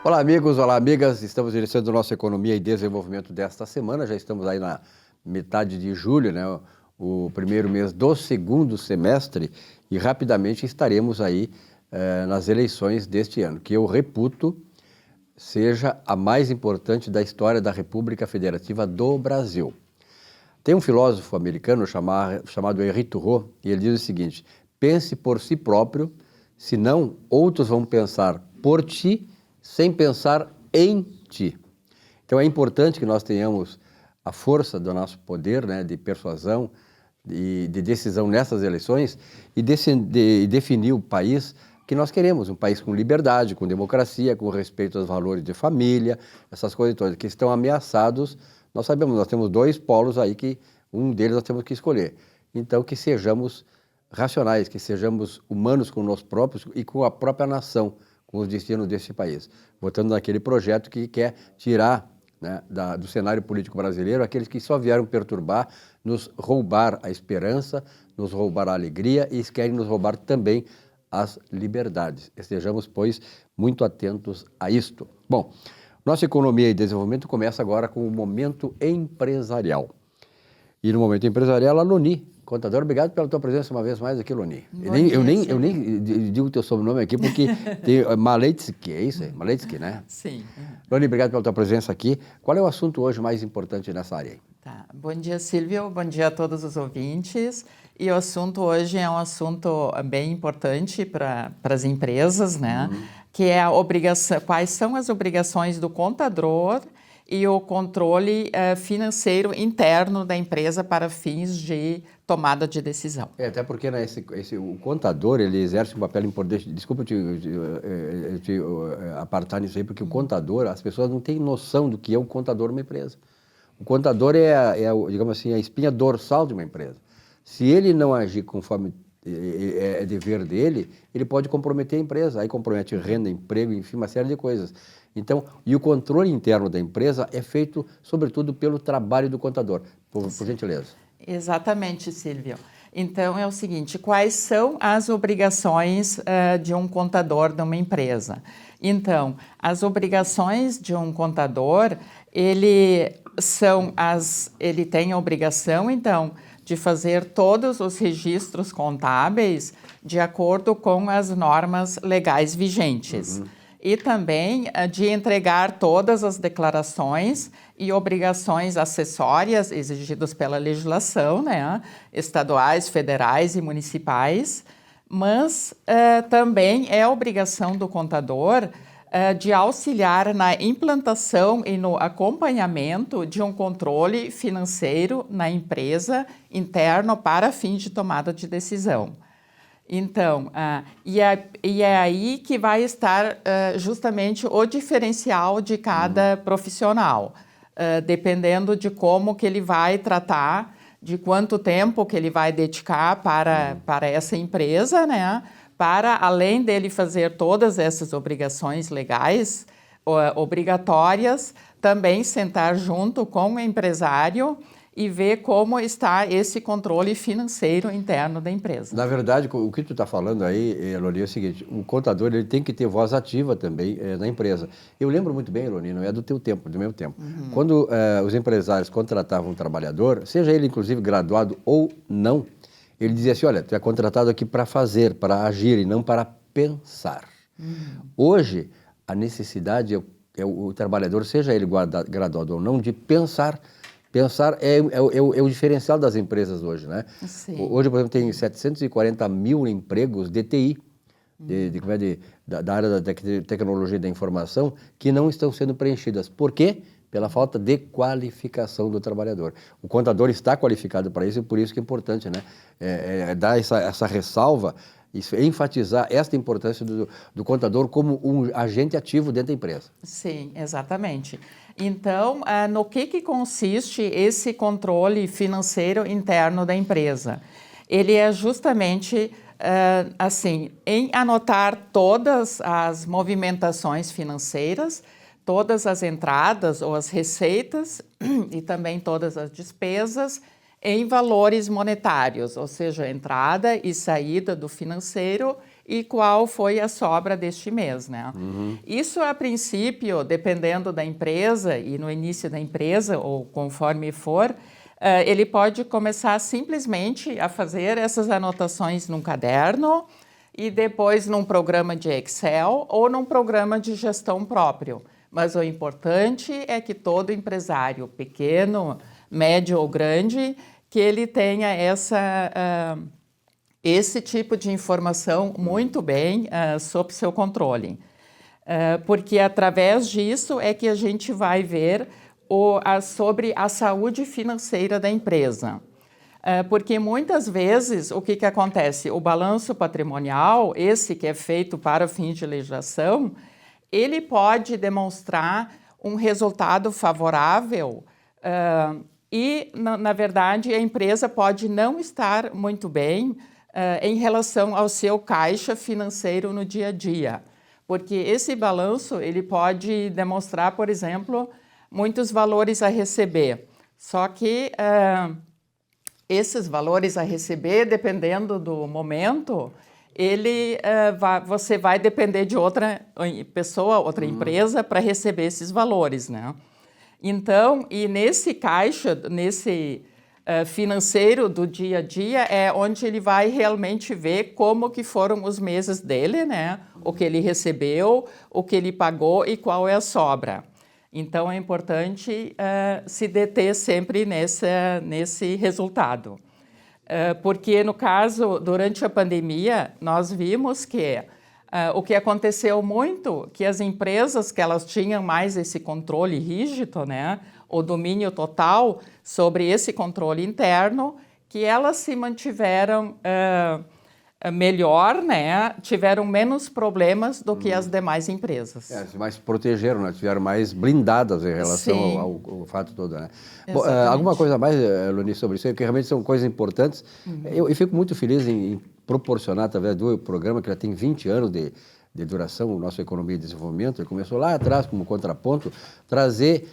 Olá, amigos, olá, amigas. Estamos iniciando a nossa Economia e Desenvolvimento desta semana. Já estamos aí na metade de julho, né? O primeiro mês do segundo semestre, e rapidamente estaremos aí nas eleições deste ano, que eu reputo seja a mais importante da história da República Federativa do Brasil. Tem um filósofo americano chamado Henri Thoreau, e ele diz o seguinte: pense por si próprio, senão outros vão pensar por ti, sem pensar em ti. Então é importante que nós tenhamos a força do nosso poder, né, de persuasão e de decisão nessas eleições e definir o país que nós queremos, um país com liberdade, com democracia, com respeito aos valores de família, essas coisas todas que estão ameaçados. Nós sabemos, nós temos dois polos aí que um deles nós temos que escolher. Então que sejamos racionais, que sejamos humanos com nós próprios e com a própria nação, com os destinos desse país, votando naquele projeto que quer tirar, né, do cenário político brasileiro aqueles que só vieram perturbar, nos roubar a esperança, nos roubar a alegria e querem nos roubar também as liberdades. Estejamos, pois, muito atentos a isto. Bom, nossa Economia e Desenvolvimento começa agora com o Momento Empresarial. E no Momento Empresarial, a Loni, contador. Obrigado pela tua presença uma vez mais aqui, Loni. Eu nem digo o teu sobrenome aqui porque tem Maleitsky, é isso aí? Maleitsky, né? Sim. Loni, obrigado pela tua presença aqui. Qual é o assunto hoje mais importante nessa área aí? Tá. Bom dia, Silvio. Bom dia a todos os ouvintes. E o assunto hoje é um assunto bem importante para as empresas, né? Que é a obrigação, quais são as obrigações do contador e o controle financeiro interno da empresa para fins de tomada de decisão. Até porque, né, o contador, ele exerce um papel importante. Desculpa te apartar nisso aí, porque o contador, as pessoas não têm noção do que é um contador numa empresa. O contador digamos assim, a espinha dorsal de uma empresa. Se ele não agir conforme é dever dele, ele pode comprometer a empresa, aí compromete renda, emprego, enfim, uma série de coisas. Então, e o controle interno da empresa é feito, sobretudo, pelo trabalho do contador. Por gentileza. Exatamente, Silvio. Então, é o seguinte, quais são as obrigações de um contador de uma empresa? Então, as obrigações de um contador, ele tem a obrigação, então, de fazer todos os registros contábeis de acordo com as normas legais vigentes. E também de entregar todas as declarações e obrigações acessórias exigidas pela legislação, né, estaduais, federais e municipais, mas também é obrigação do contador de auxiliar na implantação e no acompanhamento de um controle financeiro na empresa interno para fins de tomada de decisão. Então, e é aí que vai estar justamente o diferencial de cada profissional, dependendo de como que ele vai tratar, de quanto tempo que ele vai dedicar para essa empresa, né? Para, além dele fazer todas essas obrigações legais, obrigatórias, também sentar junto com o empresário e ver como está esse controle financeiro interno da empresa. Na verdade, o que tu está falando aí, Eloni, é o seguinte: o contador ele tem que ter voz ativa também na empresa. Eu lembro muito bem, Eloni, não é do teu tempo, do meu tempo. Quando os empresários contratavam um trabalhador, seja ele inclusive graduado ou não, ele dizia assim: olha, tu é contratado aqui para fazer, para agir e não para pensar. Hoje, a necessidade é o trabalhador, seja ele graduado ou não, de pensar. Pensar é o diferencial das empresas hoje, né? Sim. Hoje, por exemplo, tem 740 mil empregos de TI, da área da tecnologia da informação, que não estão sendo preenchidas. Por quê? Pela falta de qualificação do trabalhador. O contador está qualificado para isso e por isso que é importante, né? Dar essa ressalva, enfatizar esta importância do contador como um agente ativo dentro da empresa. Sim, exatamente. Então, no que consiste esse controle financeiro interno da empresa? Ele é justamente em anotar todas as movimentações financeiras, todas as entradas ou as receitas e também todas as despesas em valores monetários, ou seja, entrada e saída do financeiro e qual foi a sobra deste mês, né? Isso, a princípio, dependendo da empresa e no início da empresa, ou conforme for, ele pode começar simplesmente a fazer essas anotações num caderno e depois num programa de Excel ou num programa de gestão próprio. Mas o importante é que todo empresário, pequeno, médio ou grande, que ele tenha esse tipo de informação muito bem sob seu controle. Porque através disso é que a gente vai ver sobre a saúde financeira da empresa. Porque muitas vezes o que acontece? O balanço patrimonial, esse que é feito para fins de legislação, ele pode demonstrar um resultado favorável e, na verdade, a empresa pode não estar muito bem em relação ao seu caixa financeiro no dia a dia. Porque esse balanço ele pode demonstrar, por exemplo, muitos valores a receber. Só que esses valores a receber, dependendo do momento, você vai depender de outra pessoa, outra empresa, para receber esses valores, né? Então, e nesse caixa, nesse financeiro do dia a dia, é onde ele vai realmente ver como que foram os meses dele, né? O que ele recebeu, o que ele pagou e qual é a sobra. Então, é importante se deter sempre nesse resultado. Porque, no caso, durante a pandemia, nós vimos que o que aconteceu muito, que as empresas que elas tinham mais esse controle rígido, né, o domínio total sobre esse controle interno, que elas se mantiveram melhor, né, tiveram menos problemas do que as demais empresas. Mais protegeram, né? Tiveram mais blindadas em relação ao fato todo, né? Bom, alguma coisa a mais, Loni, sobre isso? Porque realmente são coisas importantes. Eu fico muito feliz em proporcionar, através do programa, que já tem 20 anos de duração, o nosso Economia e Desenvolvimento, ele começou lá atrás, como contraponto, trazer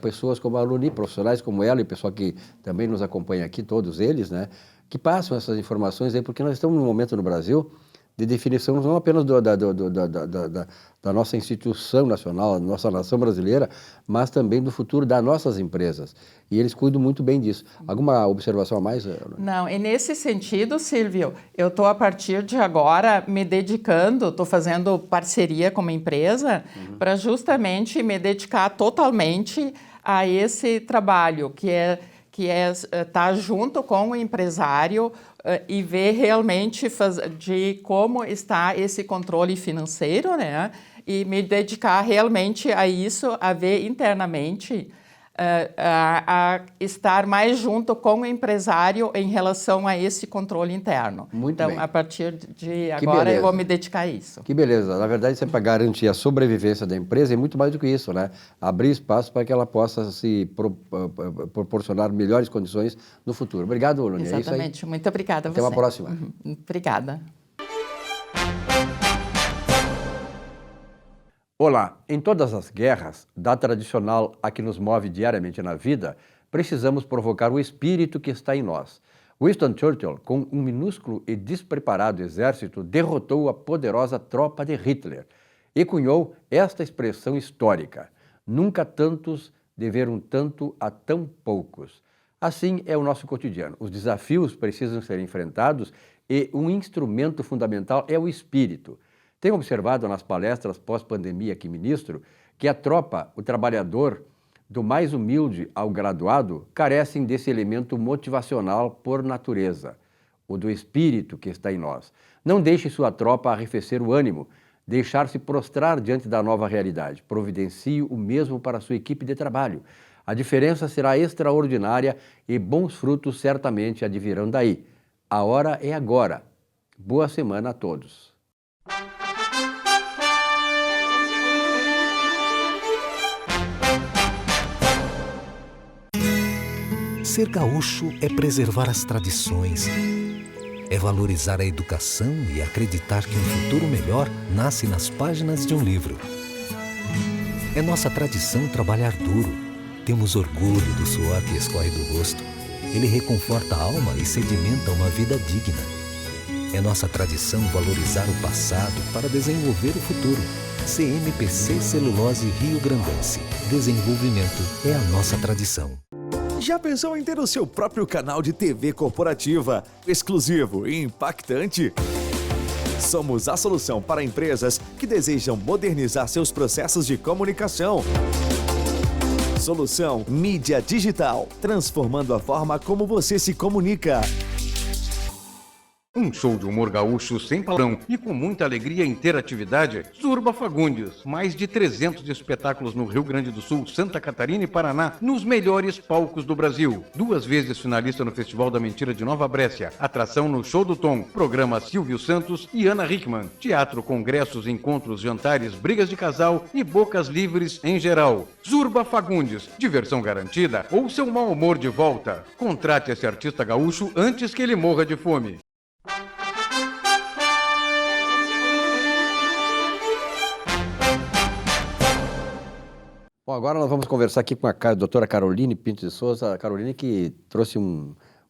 pessoas como a Loni, profissionais como ela e o pessoal que também nos acompanha aqui, todos eles, né? Que passam essas informações aí, porque nós estamos num momento no Brasil de definição não apenas da nossa instituição nacional, da nossa nação brasileira, mas também do futuro das nossas empresas. E eles cuidam muito bem disso. Alguma observação a mais? Não, e nesse sentido, Silvio, eu estou a partir de agora me dedicando, estou fazendo parceria com uma empresa para justamente me dedicar totalmente a esse trabalho, que é estar junto com o empresário e ver realmente de como está esse controle financeiro, né? E me dedicar realmente a isso, a ver internamente, a estar mais junto com o empresário em relação a esse controle interno. Muito então, bem. A partir de agora, eu vou me dedicar a isso. Que beleza. Na verdade, isso é para garantir a sobrevivência da empresa e muito mais do que isso, né? Abrir espaço para que ela possa se proporcionar melhores condições no futuro. Obrigado, Loni. Exatamente. É isso aí. Muito obrigada a você. Até uma próxima. Obrigada. Olá, em todas as guerras, da tradicional a que nos move diariamente na vida, precisamos provocar o espírito que está em nós. Winston Churchill, com um minúsculo e despreparado exército, derrotou a poderosa tropa de Hitler e cunhou esta expressão histórica: nunca tantos deveram tanto a tão poucos. Assim é o nosso cotidiano. Os desafios precisam ser enfrentados e um instrumento fundamental é o espírito. Tenho observado nas palestras pós-pandemia que ministro que a tropa, o trabalhador, do mais humilde ao graduado, carecem desse elemento motivacional por natureza, o do espírito que está em nós. Não deixe sua tropa arrefecer o ânimo, deixar-se prostrar diante da nova realidade. Providencie o mesmo para a sua equipe de trabalho. A diferença será extraordinária e bons frutos certamente advirão daí. A hora é agora. Boa semana a todos. Ser gaúcho é preservar as tradições, é valorizar a educação e acreditar que um futuro melhor nasce nas páginas de um livro. É nossa tradição trabalhar duro. Temos orgulho do suor que escorre do rosto. Ele reconforta a alma e sedimenta uma vida digna. É nossa tradição valorizar o passado para desenvolver o futuro. CMPC Celulose Rio Grandense. Desenvolvimento é a nossa tradição. Já pensou em ter o seu próprio canal de TV corporativa, exclusivo e impactante? Somos a solução para empresas que desejam modernizar seus processos de comunicação. Solução Mídia Digital, transformando a forma como você se comunica. Um show de humor gaúcho sem palavrão e com muita alegria e interatividade. Zurba Fagundes. Mais de 300 espetáculos no Rio Grande do Sul, Santa Catarina e Paraná, nos melhores palcos do Brasil. 2 vezes finalista no Festival da Mentira de Nova Brécia. Atração no Show do Tom. Programa Silvio Santos e Ana Hickman. Teatro, congressos, encontros, jantares, brigas de casal e bocas livres em geral. Zurba Fagundes. Diversão garantida ou seu mau humor de volta. Contrate esse artista gaúcho antes que ele morra de fome. Bom, agora nós vamos conversar aqui com a doutora Caroline Pinto de Souza. A Caroline que trouxe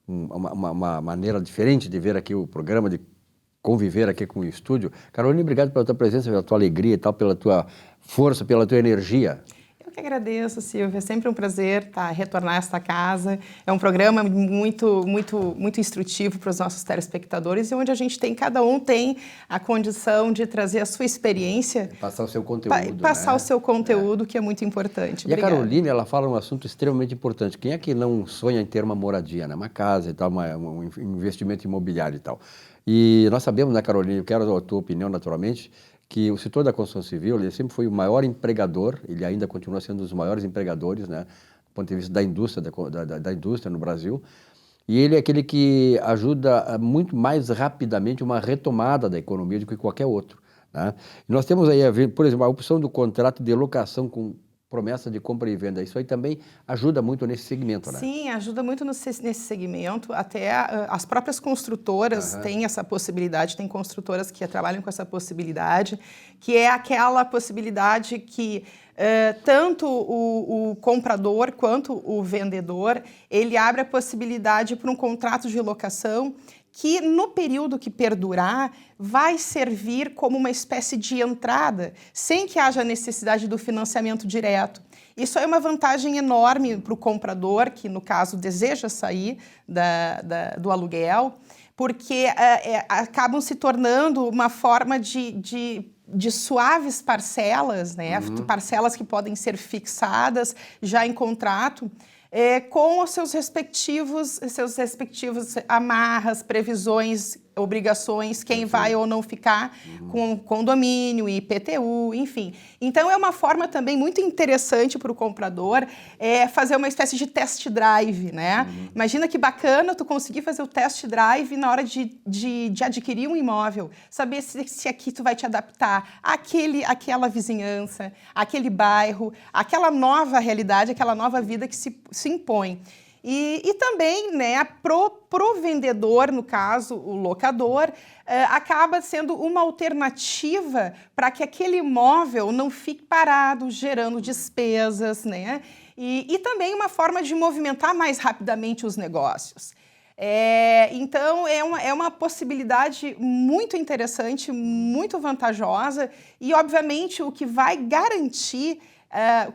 uma maneira diferente de ver aqui o programa, de conviver aqui com o estúdio. Caroline, obrigado pela tua presença, pela tua alegria e tal, pela tua força, pela tua energia. Eu que agradeço, Silvia. É sempre um prazer retornar a esta casa. É um programa muito instrutivo para os nossos telespectadores e onde a gente tem, cada um tem a condição de trazer a sua experiência. Passar o seu conteúdo. Passar o seu conteúdo, que é muito importante. E a Caroline, ela fala um assunto extremamente importante. Quem é que não sonha em ter uma moradia, né? Uma casa e tal, um investimento imobiliário e tal. E nós sabemos, né, Caroline, eu quero a tua opinião naturalmente, que o setor da construção civil, ele sempre foi o maior empregador, ele ainda continua sendo um dos maiores empregadores, né, do ponto de vista da indústria, da indústria no Brasil, e ele é aquele que ajuda muito mais rapidamente uma retomada da economia do que qualquer outro, né? E nós temos aí, por exemplo, a opção do contrato de locação com promessa de compra e venda. Isso aí também ajuda muito nesse segmento, né? Sim, ajuda muito nesse segmento. Até as próprias construtoras têm essa possibilidade, tem construtoras que trabalham com essa possibilidade, que é aquela possibilidade que tanto o comprador quanto o vendedor, ele abre a possibilidade para um contrato de locação que no período que perdurar vai servir como uma espécie de entrada, sem que haja necessidade do financiamento direto. Isso é uma vantagem enorme para o comprador, que no caso deseja sair do aluguel, porque acabam se tornando uma forma de suaves parcelas, né? Parcelas que podem ser fixadas já em contrato, com os seus respectivos amarras, previsões, obrigações, quem vai ou não ficar com condomínio, IPTU, enfim. Então, é uma forma também muito interessante para o comprador fazer uma espécie de test drive, né? Imagina que bacana tu conseguir fazer o test drive na hora de adquirir um imóvel, saber se aqui tu vai te adaptar àquela vizinhança, àquele bairro, àquela nova realidade, aquela nova vida que se impõe. E também, né, pro vendedor, no caso, o locador, acaba sendo uma alternativa para que aquele imóvel não fique parado, gerando despesas, né? E também uma forma de movimentar mais rapidamente os negócios. Então, é uma possibilidade muito interessante, muito vantajosa e, obviamente, o que vai garantir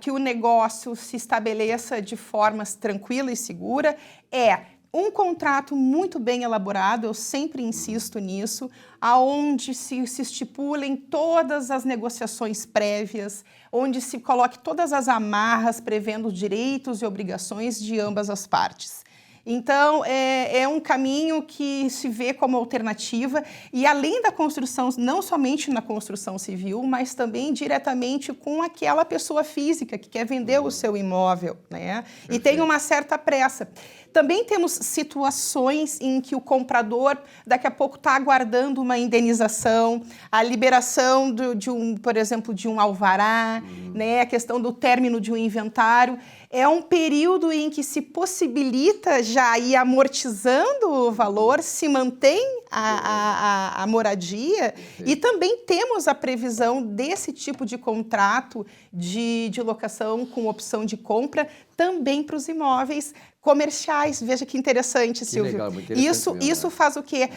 que o negócio se estabeleça de forma tranquila e segura é um contrato muito bem elaborado, eu sempre insisto nisso, aonde se estipulem todas as negociações prévias, onde se coloque todas as amarras prevendo direitos e obrigações de ambas as partes. Então, é um caminho que se vê como alternativa e além da construção, não somente na construção civil, mas também diretamente com aquela pessoa física que quer vender o seu imóvel, né? E tem uma certa pressa. Também temos situações em que o comprador daqui a pouco está aguardando uma indenização, a liberação por exemplo, de um alvará, né? A questão do término de um inventário. É um período em que se possibilita já ir amortizando o valor, se mantém a moradia e também temos a previsão desse tipo de contrato de locação com opção de compra também para os imóveis comerciais. Veja que interessante, Silvio. Legal, muito interessante Isso faz o quê?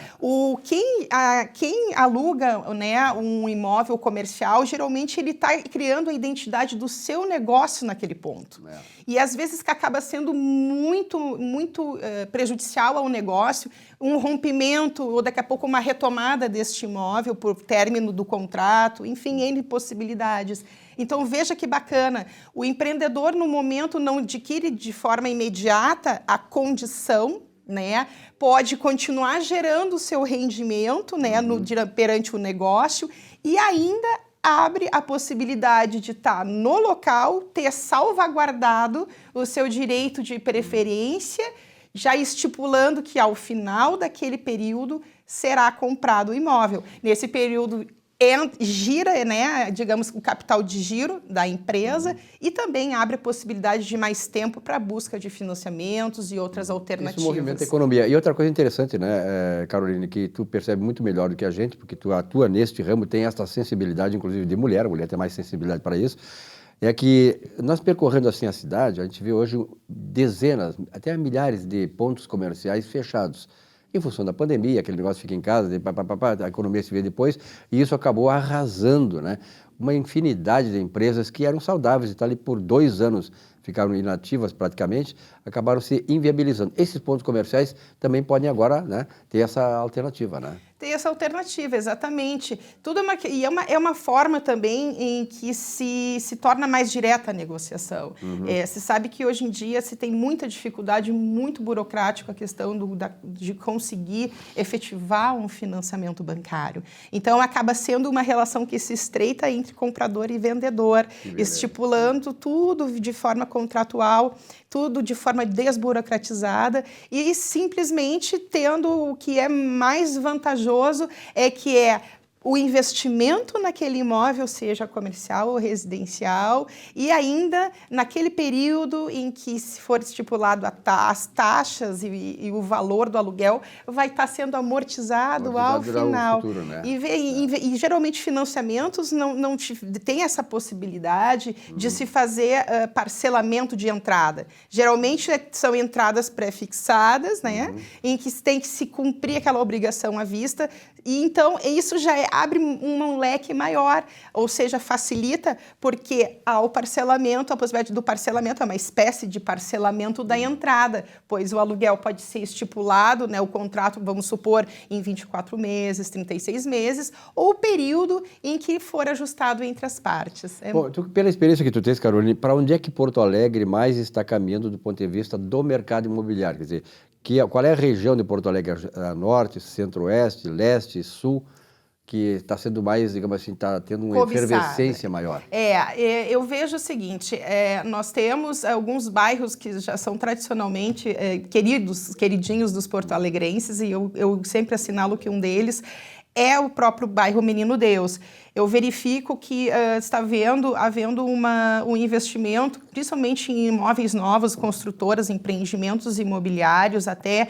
Quem aluga, né, um imóvel comercial, geralmente ele está criando a identidade do seu negócio naquele ponto. E às vezes que acaba sendo muito prejudicial ao negócio, um rompimento ou daqui a pouco uma retomada deste imóvel por término do contrato, enfim, N possibilidades. Então, veja que bacana, o empreendedor, no momento, não adquire de forma imediata a condição, né? Pode continuar gerando o seu rendimento, né, perante o negócio e ainda abre a possibilidade de estar no local, ter salvaguardado o seu direito de preferência, já estipulando que ao final daquele período será comprado o imóvel. Nesse período gira, né, digamos, o capital de giro da empresa e também abre a possibilidade de mais tempo para a busca de financiamentos e outras alternativas. Isso movimenta a economia. E outra coisa interessante, né, Caroline, que tu percebe muito melhor do que a gente, porque tu atua neste ramo, tem essa sensibilidade, inclusive de mulher, a mulher tem mais sensibilidade para isso, é que nós percorrendo assim a cidade, a gente vê hoje dezenas, até milhares de pontos comerciais fechados. Em função da pandemia, aquele negócio fica em casa, a economia se vê depois, e isso acabou arrasando, né? Uma infinidade de empresas que eram saudáveis e ali por 2 anos ficaram inativas praticamente, acabaram se inviabilizando. Esses pontos comerciais também podem agora, né, ter essa alternativa, né? Tem essa alternativa, exatamente. Tudo é uma forma também em que se torna mais direta a negociação. Se sabe que hoje em dia se tem muita dificuldade, muito burocrático a questão de conseguir efetivar um financiamento bancário. Então, acaba sendo uma relação que se estreita entre comprador e vendedor, estipulando tudo de forma contratual, tudo de forma desburocratizada e simplesmente tendo o que é mais vantajoso é o investimento naquele imóvel, seja comercial ou residencial, e ainda naquele período em que, se for estipulado as taxas e o valor do aluguel, vai estar sendo amortizado ao final. Futuro, né? E geralmente financiamentos não tem essa possibilidade de se fazer parcelamento de entrada. Geralmente são entradas pré-fixadas, né? Em que tem que se cumprir aquela obrigação à vista, e então isso já abre um leque maior, ou seja, facilita, porque há o parcelamento, a possibilidade do parcelamento é uma espécie de parcelamento da entrada, pois o aluguel pode ser estipulado, né, o contrato, vamos supor, em 24 meses, 36 meses, ou o período em que for ajustado entre as partes. Bom, pela experiência que tu tens, Caroline, para onde é que Porto Alegre mais está caminhando do ponto de vista do mercado imobiliário? Quer dizer, qual é a região de Porto Alegre? Norte, centro-oeste, leste, sul, que está sendo mais, digamos assim, está tendo uma efervescência maior? Eu vejo o seguinte, nós temos alguns bairros que já são tradicionalmente queridinhos dos porto-alegrenses, e eu sempre assinalo que um deles é o próprio bairro Menino Deus. Eu verifico que está havendo um investimento, principalmente em imóveis novos, construtoras, empreendimentos imobiliários, até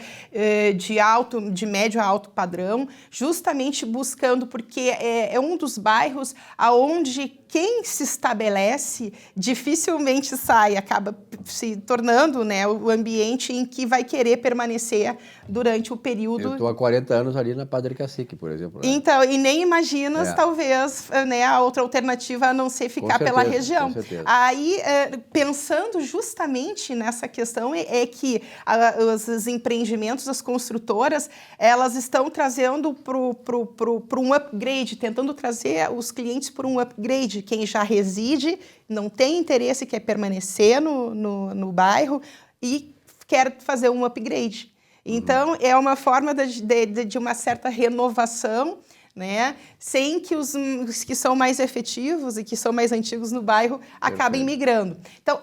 de médio a alto padrão, justamente buscando, porque é um dos bairros onde quem se estabelece dificilmente sai, acaba se tornando, né, o ambiente em que vai querer permanecer durante o período. Eu estou há 40 anos ali na Padre Cacique, por exemplo. Né? Então, e nem imaginas, talvez, né, a outra alternativa a não ser ficar pela região. Com certeza. Aí, pensando justamente nessa questão, é que os empreendimentos, as construtoras, elas estão trazendo para um upgrade, tentando trazer os clientes para um upgrade. Quem já reside, não tem interesse, quer permanecer no bairro e quer fazer um upgrade. Então, é uma forma de uma certa renovação, né? Sem que os que são mais efetivos e que são mais antigos no bairro acabem migrando. Então,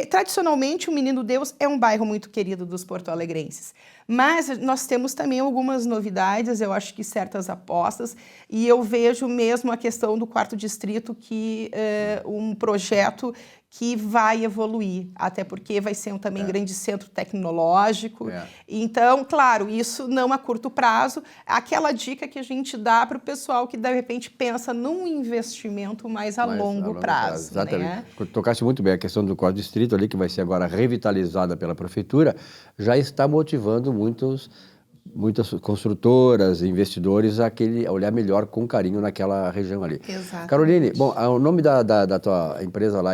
tradicionalmente, o Menino Deus é um bairro muito querido dos porto-alegrenses. Mas nós temos também algumas novidades, eu acho que certas apostas, e eu vejo mesmo a questão do 4º Distrito, que é um projeto que vai evoluir, até porque vai ser também grande centro tecnológico. Então, claro, isso não a curto prazo. Aquela dica que a gente dá para o pessoal que, de repente, pensa num investimento mais a longo prazo. Exatamente. Né? Tocaste muito bem a questão do Código Distrito ali, que vai ser agora revitalizada pela Prefeitura, já está motivando muitas construtoras, investidores a olhar melhor com carinho naquela região ali. Exatamente. Caroline, bom, o nome da tua empresa lá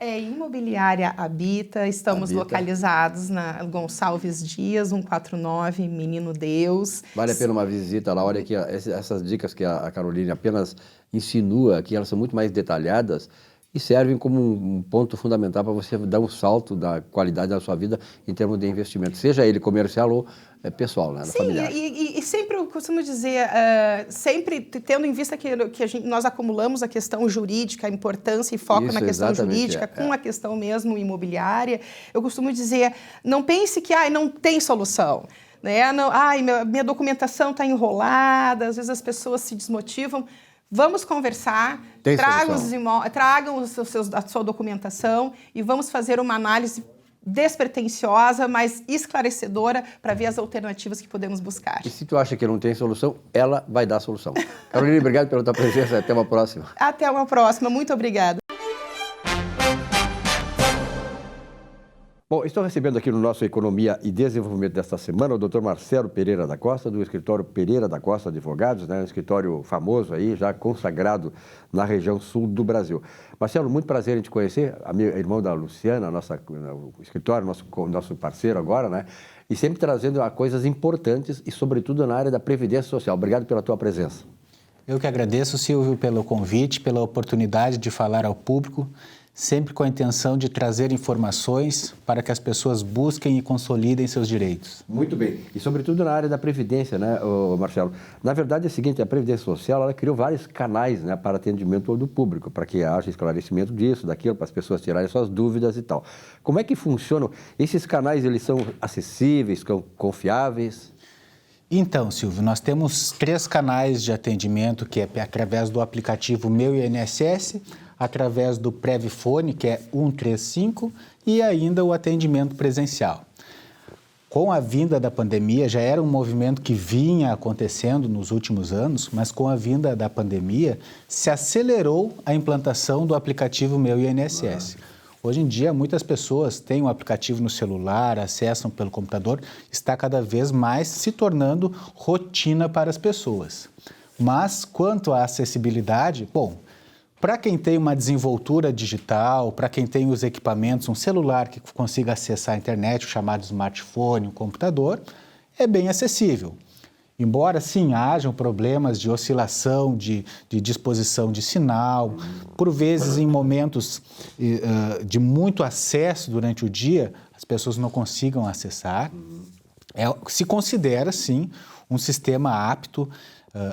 é Imobiliária Habita. Estamos localizados na Gonçalves Dias, 149, Menino Deus. Vale a pena uma visita lá. Olha aqui, essas dicas que a Caroline apenas insinua aqui, elas são muito mais detalhadas e servem como um ponto fundamental para você dar um salto da qualidade da sua vida em termos de investimento, seja ele comercial ou pessoal, né, familiar. E sempre eu costumo dizer, sempre tendo em vista que nós acumulamos a questão jurídica, a importância e foco na questão jurídica, com a questão mesmo imobiliária, eu costumo dizer, não pense que não tem solução. Né? Não, minha documentação está enrolada, às vezes as pessoas se desmotivam. Vamos conversar, tragam a sua documentação e vamos fazer uma análise despretensiosa, mas esclarecedora para ver as alternativas que podemos buscar. E se tu acha que não tem solução, ela vai dar a solução. Caroline, obrigado pela tua presença. Até uma próxima. Até uma próxima. Muito obrigada. Bom, estou recebendo aqui no nosso Economia e Desenvolvimento desta semana o Dr. Marcelo Pereira da Costa, do escritório Pereira da Costa Advogados, né? Um escritório famoso aí, já consagrado na região sul do Brasil. Marcelo, muito prazer em te conhecer, irmão da Luciana, o escritório, nosso parceiro agora, né? E sempre trazendo coisas importantes e, sobretudo, na área da Previdência Social. Obrigado pela tua presença. Eu que agradeço, Silvio, pelo convite, pela oportunidade de falar ao público, sempre com a intenção de trazer informações para que as pessoas busquem e consolidem seus direitos. Muito bem. E, sobretudo, na área da Previdência, né, Marcelo? Na verdade, é o seguinte, a Previdência Social, ela criou vários canais, né, para atendimento do público, para que haja esclarecimento disso, daquilo, para as pessoas tirarem suas dúvidas e tal. Como é que funcionam? Esses canais, eles são acessíveis, confiáveis? Então, Silvio, nós temos 3 canais de atendimento, que é através do aplicativo Meu INSS, através do Previfone, que é 135, e ainda o atendimento presencial. Com a vinda da pandemia, já era um movimento que vinha acontecendo nos últimos anos, mas com a vinda da pandemia, se acelerou a implantação do aplicativo Meu INSS. Hoje em dia, muitas pessoas têm um aplicativo no celular, acessam pelo computador, está cada vez mais se tornando rotina para as pessoas. Mas, quanto à acessibilidade, para quem tem uma desenvoltura digital, para quem tem os equipamentos, um celular que consiga acessar a internet, o chamado smartphone, um computador, é bem acessível. Embora, sim, hajam problemas de oscilação, de disposição de sinal, por vezes em momentos de muito acesso durante o dia, as pessoas não consigam acessar. Se considera, sim, um sistema apto,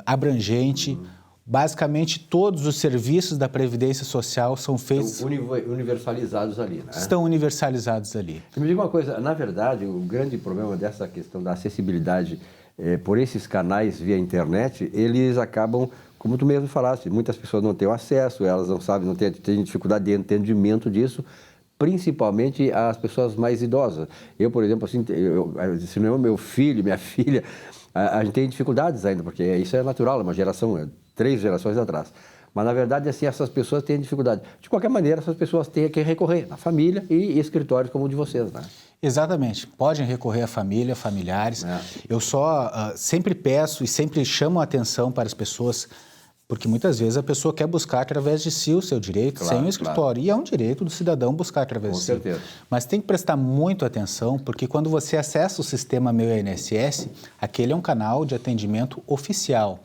abrangente. Basicamente, todos os serviços da Previdência Social são feitos... Estão universalizados ali, né? Estão universalizados ali. E me diga uma coisa, na verdade, o grande problema dessa questão da acessibilidade por esses canais via internet, eles acabam, como tu mesmo falaste, muitas pessoas não têm acesso, elas não sabem, não têm dificuldade de entendimento disso, principalmente as pessoas mais idosas. Eu, por exemplo, assim, se não é meu filho, minha filha, a gente tem dificuldades ainda, porque isso é natural, é uma geração, 3 gerações atrás. Mas, na verdade, assim, essas pessoas têm dificuldade. De qualquer maneira, essas pessoas têm que recorrer à família e escritórios como o de vocês, né? Exatamente. Podem recorrer à família, familiares. Eu só sempre peço e sempre chamo a atenção para as pessoas, porque muitas vezes a pessoa quer buscar através de si o seu direito, sem o escritório. E é um direito do cidadão buscar através de si. Com certeza. Mas tem que prestar muito atenção, porque quando você acessa o sistema Meu INSS, aquele é um canal de atendimento oficial.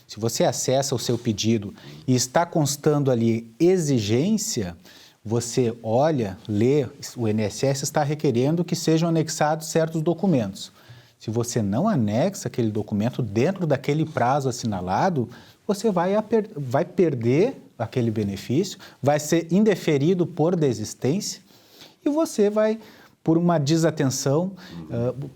Se você acessa o seu pedido e está constando ali exigência, você olha, lê, o INSS está requerendo que sejam anexados certos documentos. Se você não anexa aquele documento dentro daquele prazo assinalado, você vai perder aquele benefício, vai ser indeferido por desistência e você vai, por uma desatenção,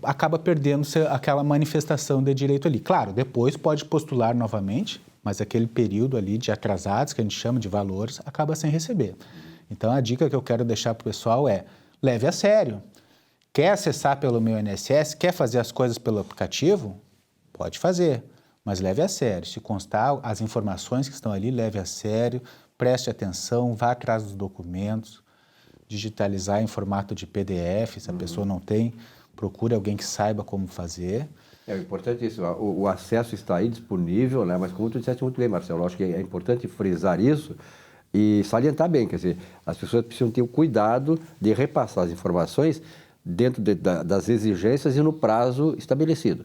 acaba perdendo aquela manifestação de direito ali. Claro, depois pode postular novamente, mas aquele período ali de atrasados, que a gente chama de valores, acaba sem receber. Então, a dica que eu quero deixar para o pessoal é: leve a sério. Quer acessar pelo meu INSS? Quer fazer as coisas pelo aplicativo? Pode fazer, mas leve a sério. Se constar as informações que estão ali, leve a sério, preste atenção, vá atrás dos documentos, digitalizar em formato de PDF, se a pessoa não tem, procure alguém que saiba como fazer. É importante isso, o acesso está aí disponível, né? Mas como tu disseste muito bem, Marcelo, eu acho que é importante frisar isso e salientar bem, quer dizer, as pessoas precisam ter o cuidado de repassar as informações dentro das exigências e no prazo estabelecido.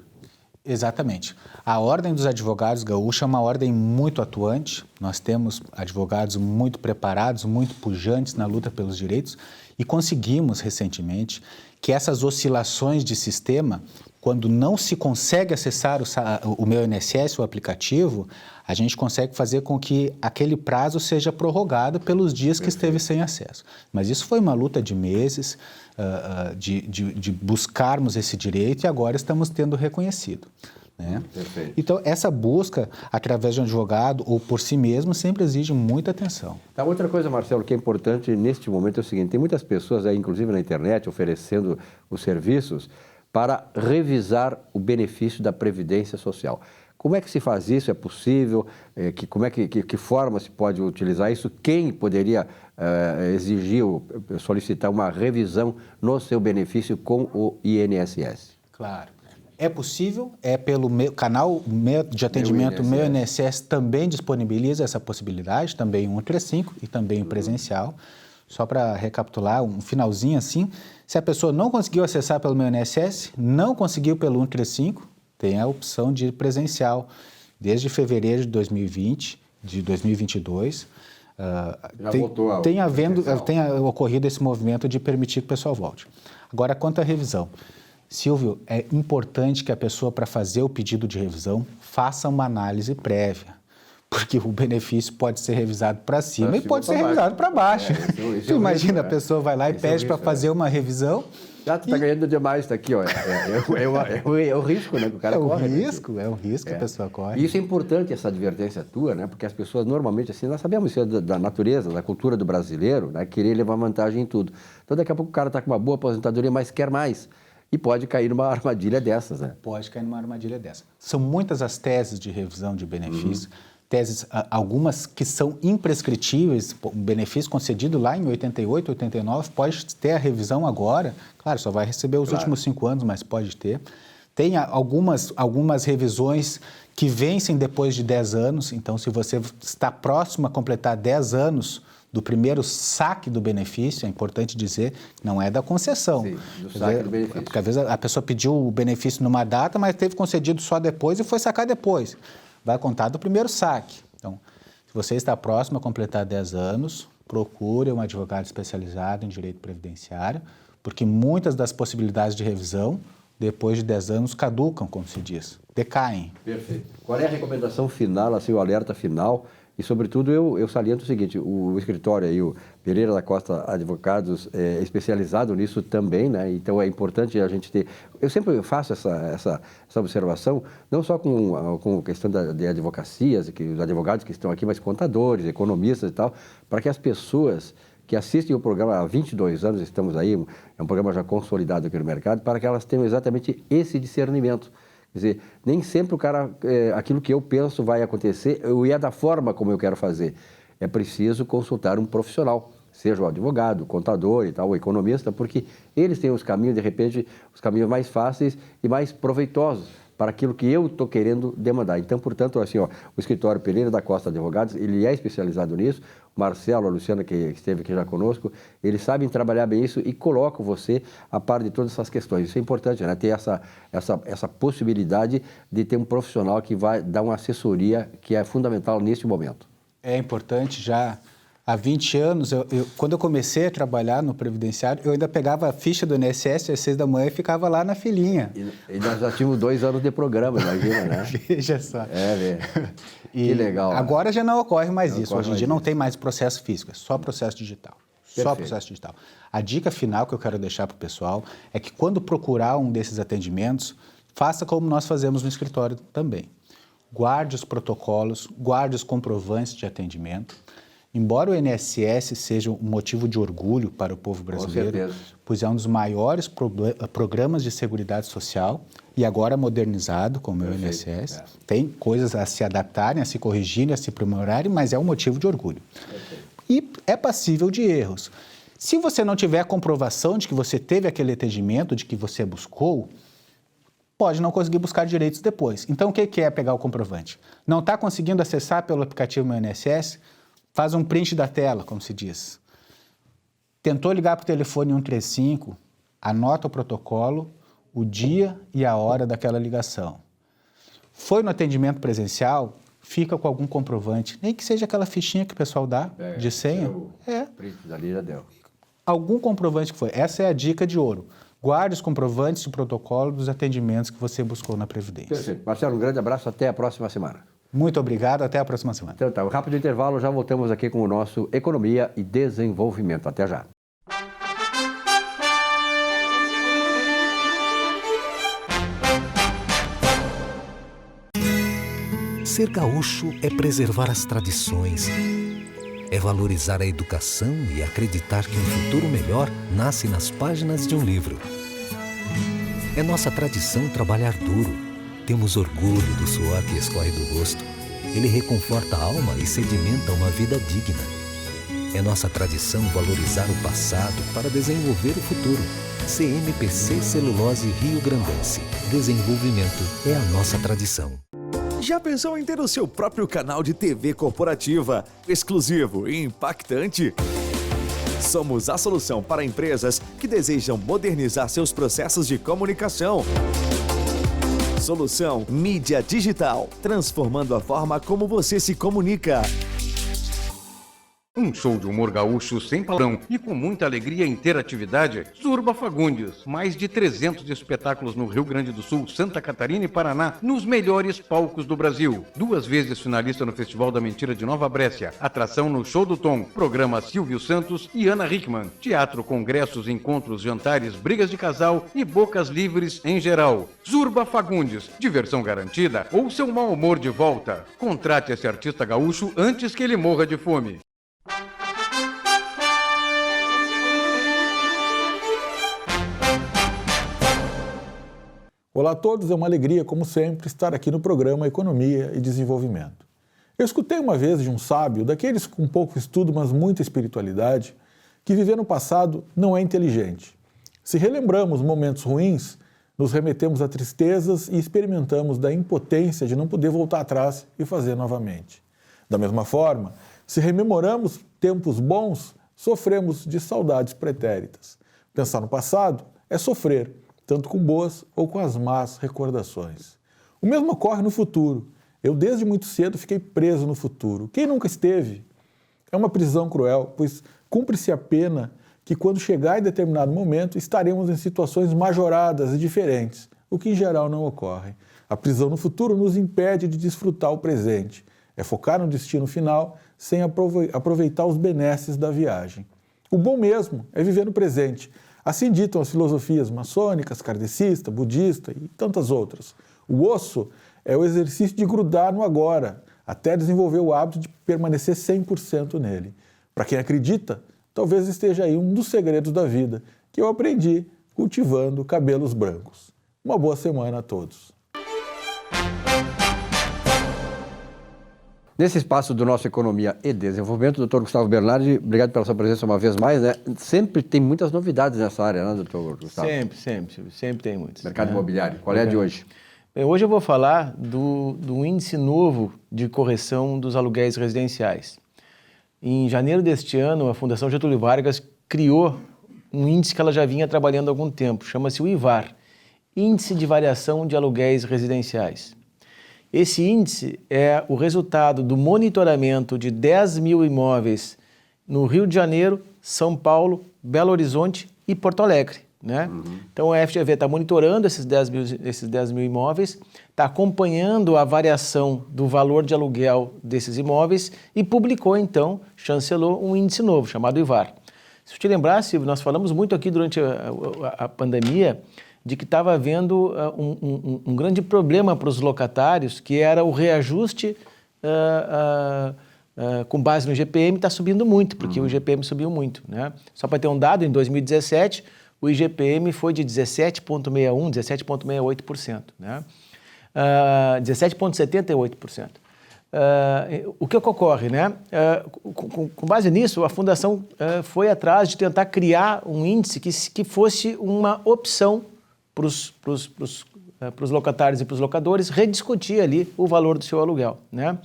Exatamente. A Ordem dos Advogados Gaúcha é uma ordem muito atuante. Nós temos advogados muito preparados, muito pujantes na luta pelos direitos e conseguimos recentemente que essas oscilações de sistema, quando não se consegue acessar o meu INSS, o aplicativo, a gente consegue fazer com que aquele prazo seja prorrogado pelos dias que esteve sem acesso. Mas isso foi uma luta de meses, de buscarmos esse direito e agora estamos tendo reconhecido. Né? Então, essa busca através de um advogado ou por si mesmo sempre exige muita atenção. Tá, outra coisa, Marcelo, que é importante neste momento é o seguinte: tem muitas pessoas aí, inclusive na internet, oferecendo os serviços para revisar o benefício da Previdência Social. Como é que se faz isso? É possível? Que forma se pode utilizar isso? Quem poderia exigir ou solicitar uma revisão no seu benefício com o INSS? Claro. É possível, pelo canal de atendimento Meu INSS também disponibiliza essa possibilidade, também 135 e também presencial. Só para recapitular, um finalzinho assim, se a pessoa não conseguiu acessar pelo Meu INSS, não conseguiu pelo 135, tem a opção de ir presencial. Desde fevereiro de 2020, de 2022, tem ocorrido esse movimento de permitir que o pessoal volte. Agora, quanto à revisão. Silvio, é importante que a pessoa, para fazer o pedido de revisão, faça uma análise prévia, porque o benefício pode ser revisado para cima e pode ser revisado para baixo. Tu imagina, a pessoa vai lá e pede para fazer uma revisão. Já tu está ganhando demais, está aqui, ó. É o risco, né, que o cara corre. É o risco que a pessoa corre. E isso é importante, essa advertência tua, né, porque as pessoas normalmente, assim, nós sabemos isso da natureza, da cultura do brasileiro, né, querer levar vantagem em tudo. Então, daqui a pouco o cara está com uma boa aposentadoria, mas quer mais. E pode cair numa armadilha dessas, né? Pode cair numa armadilha dessa. São muitas as teses de revisão de benefício, teses, algumas que são imprescritíveis, o benefício concedido lá em 88, 89, pode ter a revisão agora, claro, só vai receber os últimos 5 anos, mas pode ter. Tem algumas revisões que vencem depois de 10 anos, então se você está próximo a completar 10 anos do primeiro saque do benefício, é importante dizer, não é da concessão. Sim, do saque do benefício. Porque às vezes a pessoa pediu o benefício numa data, mas teve concedido só depois e foi sacar depois. Vai contar do primeiro saque. Então, se você está próximo a completar 10 anos, procure um advogado especializado em direito previdenciário, porque muitas das possibilidades de revisão, depois de 10 anos, caducam, como se diz, decaem. Perfeito. Qual é a recomendação final, assim, o alerta final? E, sobretudo, eu saliento o seguinte, o escritório aí, o Pereira da Costa Advogados, é especializado nisso também, né? Então, é importante a gente ter... Eu sempre faço essa observação, não só com questão de advocacias, que os advogados que estão aqui, mas contadores, economistas e tal, para que as pessoas que assistem o programa há 22 anos, estamos aí, é um programa já consolidado aqui no mercado, para que elas tenham exatamente esse discernimento. Quer dizer, nem sempre o cara, aquilo que eu penso vai acontecer, e é da forma como eu quero fazer. É preciso consultar um profissional, seja o advogado, o contador e tal, o economista, porque eles têm os caminhos, de repente, os caminhos mais fáceis e mais proveitosos para aquilo que eu estou querendo demandar. Então, portanto, assim, ó, o escritório Pereira da Costa Advogados, ele é especializado nisso. O Marcelo, a Luciana, que esteve aqui já conosco, eles sabem trabalhar bem isso e colocam você a par de todas essas questões. Isso é importante, né? Ter essa possibilidade de ter um profissional que vai dar uma assessoria que é fundamental neste momento. É importante já... Há 20 anos, quando eu comecei a trabalhar no Previdenciário, eu ainda pegava a ficha do INSS às 6 da manhã e ficava lá na filinha. E nós já tínhamos 2 anos de programa, imagina, né? Veja só. Que legal. Agora já não ocorre mais isso. Hoje em dia não tem mais processo físico, é só processo digital. Perfeito. Só processo digital. A dica final que eu quero deixar para o pessoal é que quando procurar um desses atendimentos, faça como nós fazemos no escritório também. Guarde os protocolos, guarde os comprovantes de atendimento. Embora o INSS seja um motivo de orgulho para o povo brasileiro, pois é um dos maiores programas de seguridade social e agora modernizado, como é o INSS, tem coisas a se adaptarem, a se corrigirem, a se aprimorarem, mas é um motivo de orgulho. E é passível de erros. Se você não tiver a comprovação de que você teve aquele atendimento, de que você buscou, pode não conseguir buscar direitos depois. Então, o que é pegar o comprovante? Não está conseguindo acessar pelo aplicativo Meu INSS? Faz um print da tela, como se diz. Tentou ligar para o telefone 135, anota o protocolo, o dia e a hora daquela ligação. Foi no atendimento presencial, fica com algum comprovante, nem que seja aquela fichinha que o pessoal dá de senha. Print dali já deu. Algum comprovante que foi. Essa é a dica de ouro. Guarde os comprovantes de protocolo dos atendimentos que você buscou na Previdência. Perfeito. Marcelo, um grande abraço, até a próxima semana. Muito obrigado, até a próxima semana. Então tá, um rápido intervalo, já voltamos aqui com o nosso Economia e Desenvolvimento. Até já. Ser gaúcho é preservar as tradições, é valorizar a educação e acreditar que um futuro melhor nasce nas páginas de um livro. É nossa tradição trabalhar duro. Temos orgulho do suor que escorre do rosto. Ele reconforta a alma e sedimenta uma vida digna. É nossa tradição valorizar o passado para desenvolver o futuro. CMPC Celulose Rio Grandense. Desenvolvimento é a nossa tradição. Já pensou em ter o seu próprio canal de TV corporativa, exclusivo e impactante? Somos a solução para empresas que desejam modernizar seus processos de comunicação. Solução Mídia Digital, transformando a forma como você se comunica. Um show de humor gaúcho sem palavrão e com muita alegria e interatividade. Zurba Fagundes. Mais de 300 espetáculos no Rio Grande do Sul, Santa Catarina e Paraná, nos melhores palcos do Brasil. 2 vezes finalista no Festival da Mentira de Nova Brécia. Atração no Show do Tom. Programa Silvio Santos e Ana Hickman. Teatro, congressos, encontros, jantares, brigas de casal e bocas livres em geral. Zurba Fagundes. Diversão garantida ou seu mau humor de volta. Contrate esse artista gaúcho antes que ele morra de fome. Olá a todos, é uma alegria, como sempre, estar aqui no programa Economia e Desenvolvimento. Eu escutei uma vez de um sábio, daqueles com pouco estudo, mas muita espiritualidade, que viver no passado não é inteligente. Se relembramos momentos ruins, nos remetemos a tristezas e experimentamos da impotência de não poder voltar atrás e fazer novamente. Da mesma forma, se rememoramos tempos bons, sofremos de saudades pretéritas. Pensar no passado é sofrer, tanto com boas ou com as más recordações. O mesmo ocorre no futuro. Eu, desde muito cedo, fiquei preso no futuro. Quem nunca esteve? É uma prisão cruel, pois cumpre-se a pena que, quando chegar em determinado momento, estaremos em situações majoradas e diferentes, o que em geral não ocorre. A prisão no futuro nos impede de desfrutar o presente. É focar no destino final sem aproveitar os benesses da viagem. O bom mesmo é viver no presente. Assim ditam as filosofias maçônicas, kardecista, budista e tantas outras. O osso é o exercício de grudar no agora, até desenvolver o hábito de permanecer 100% nele. Para quem acredita, talvez esteja aí um dos segredos da vida, que eu aprendi cultivando cabelos brancos. Uma boa semana a todos. Nesse espaço do nosso Economia e Desenvolvimento, doutor Gustavo Bernardi, obrigado pela sua presença uma vez mais, né? Sempre tem muitas novidades nessa área, né, doutor Gustavo? Sempre tem muitas. Mercado imobiliário, qual é a de hoje? Hoje eu vou falar do índice novo de correção dos aluguéis residenciais. Em janeiro deste ano, a Fundação Getúlio Vargas criou um índice que ela já vinha trabalhando há algum tempo, chama-se o IVAR, Índice de Variação de Aluguéis Residenciais. Esse índice é o resultado do monitoramento de 10 mil imóveis no Rio de Janeiro, São Paulo, Belo Horizonte e Porto Alegre, né? Então a FGV está monitorando esses 10 mil imóveis, está acompanhando a variação do valor de aluguel desses imóveis e publicou então, chancelou um índice novo chamado IVAR. Se eu te lembrar, Silvio, nós falamos muito aqui durante a pandemia de que estava havendo um grande problema para os locatários, que era o reajuste com base no IGPM, está subindo muito, porque o IGPM subiu muito, né? Só para ter um dado, em 2017, o IGPM foi de 17,61%, 17,68%, né? 17,78%. O que ocorre, né? Com base nisso, a Fundação foi atrás de tentar criar um índice que fosse uma opção para os locatários e para os locadores rediscutir ali o valor do seu aluguel, né?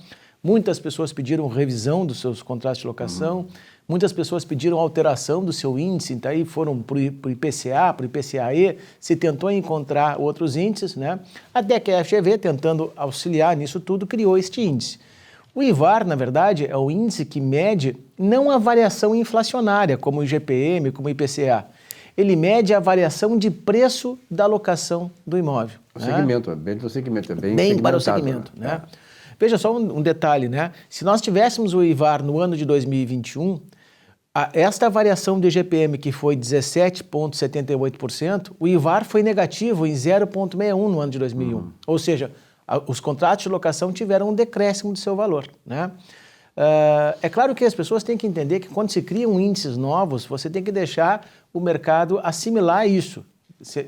Muitas pessoas pediram revisão dos seus contratos de locação, muitas pessoas pediram alteração do seu índice, então aí foram para o IPCA, para o IPCAE, se tentou encontrar outros índices, né? Até que a FGV, tentando auxiliar nisso tudo, criou este índice. O IVAR, na verdade, é o índice que mede não a variação inflacionária, como o IGPM, como o IPCA. Ele mede a variação de preço da locação do imóvel. O segmento, bem do segmento, é bem para o segmento, né? Veja só um detalhe, né? Se nós tivéssemos o IVAR no ano de 2021, esta variação do IGPM, que foi 17,78%, o IVAR foi negativo em 0,61 no ano de 2001. Ou seja, os contratos de locação tiveram um decréscimo do seu valor, né? É claro que as pessoas têm que entender que quando se criam índices novos, você tem que deixar o mercado assimilar isso,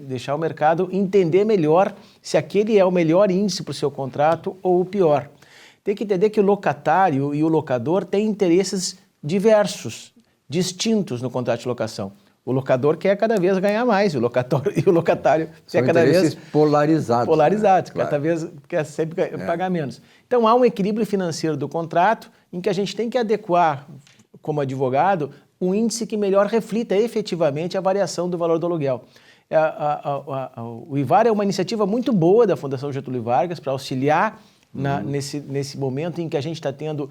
deixar o mercado entender melhor se aquele é o melhor índice para o seu contrato ou o pior. Tem que entender que o locatário e o locador têm interesses diversos, distintos no contrato de locação. O locador quer cada vez ganhar mais, o locatário quer cada vez... polarizados. Né? Cada vez quer sempre pagar menos. Então há um equilíbrio financeiro do contrato em que a gente tem que adequar, como advogado, um índice que melhor reflita efetivamente a variação do valor do aluguel. O IVAR é uma iniciativa muito boa da Fundação Getúlio Vargas para auxiliar nesse momento em que a gente está tendo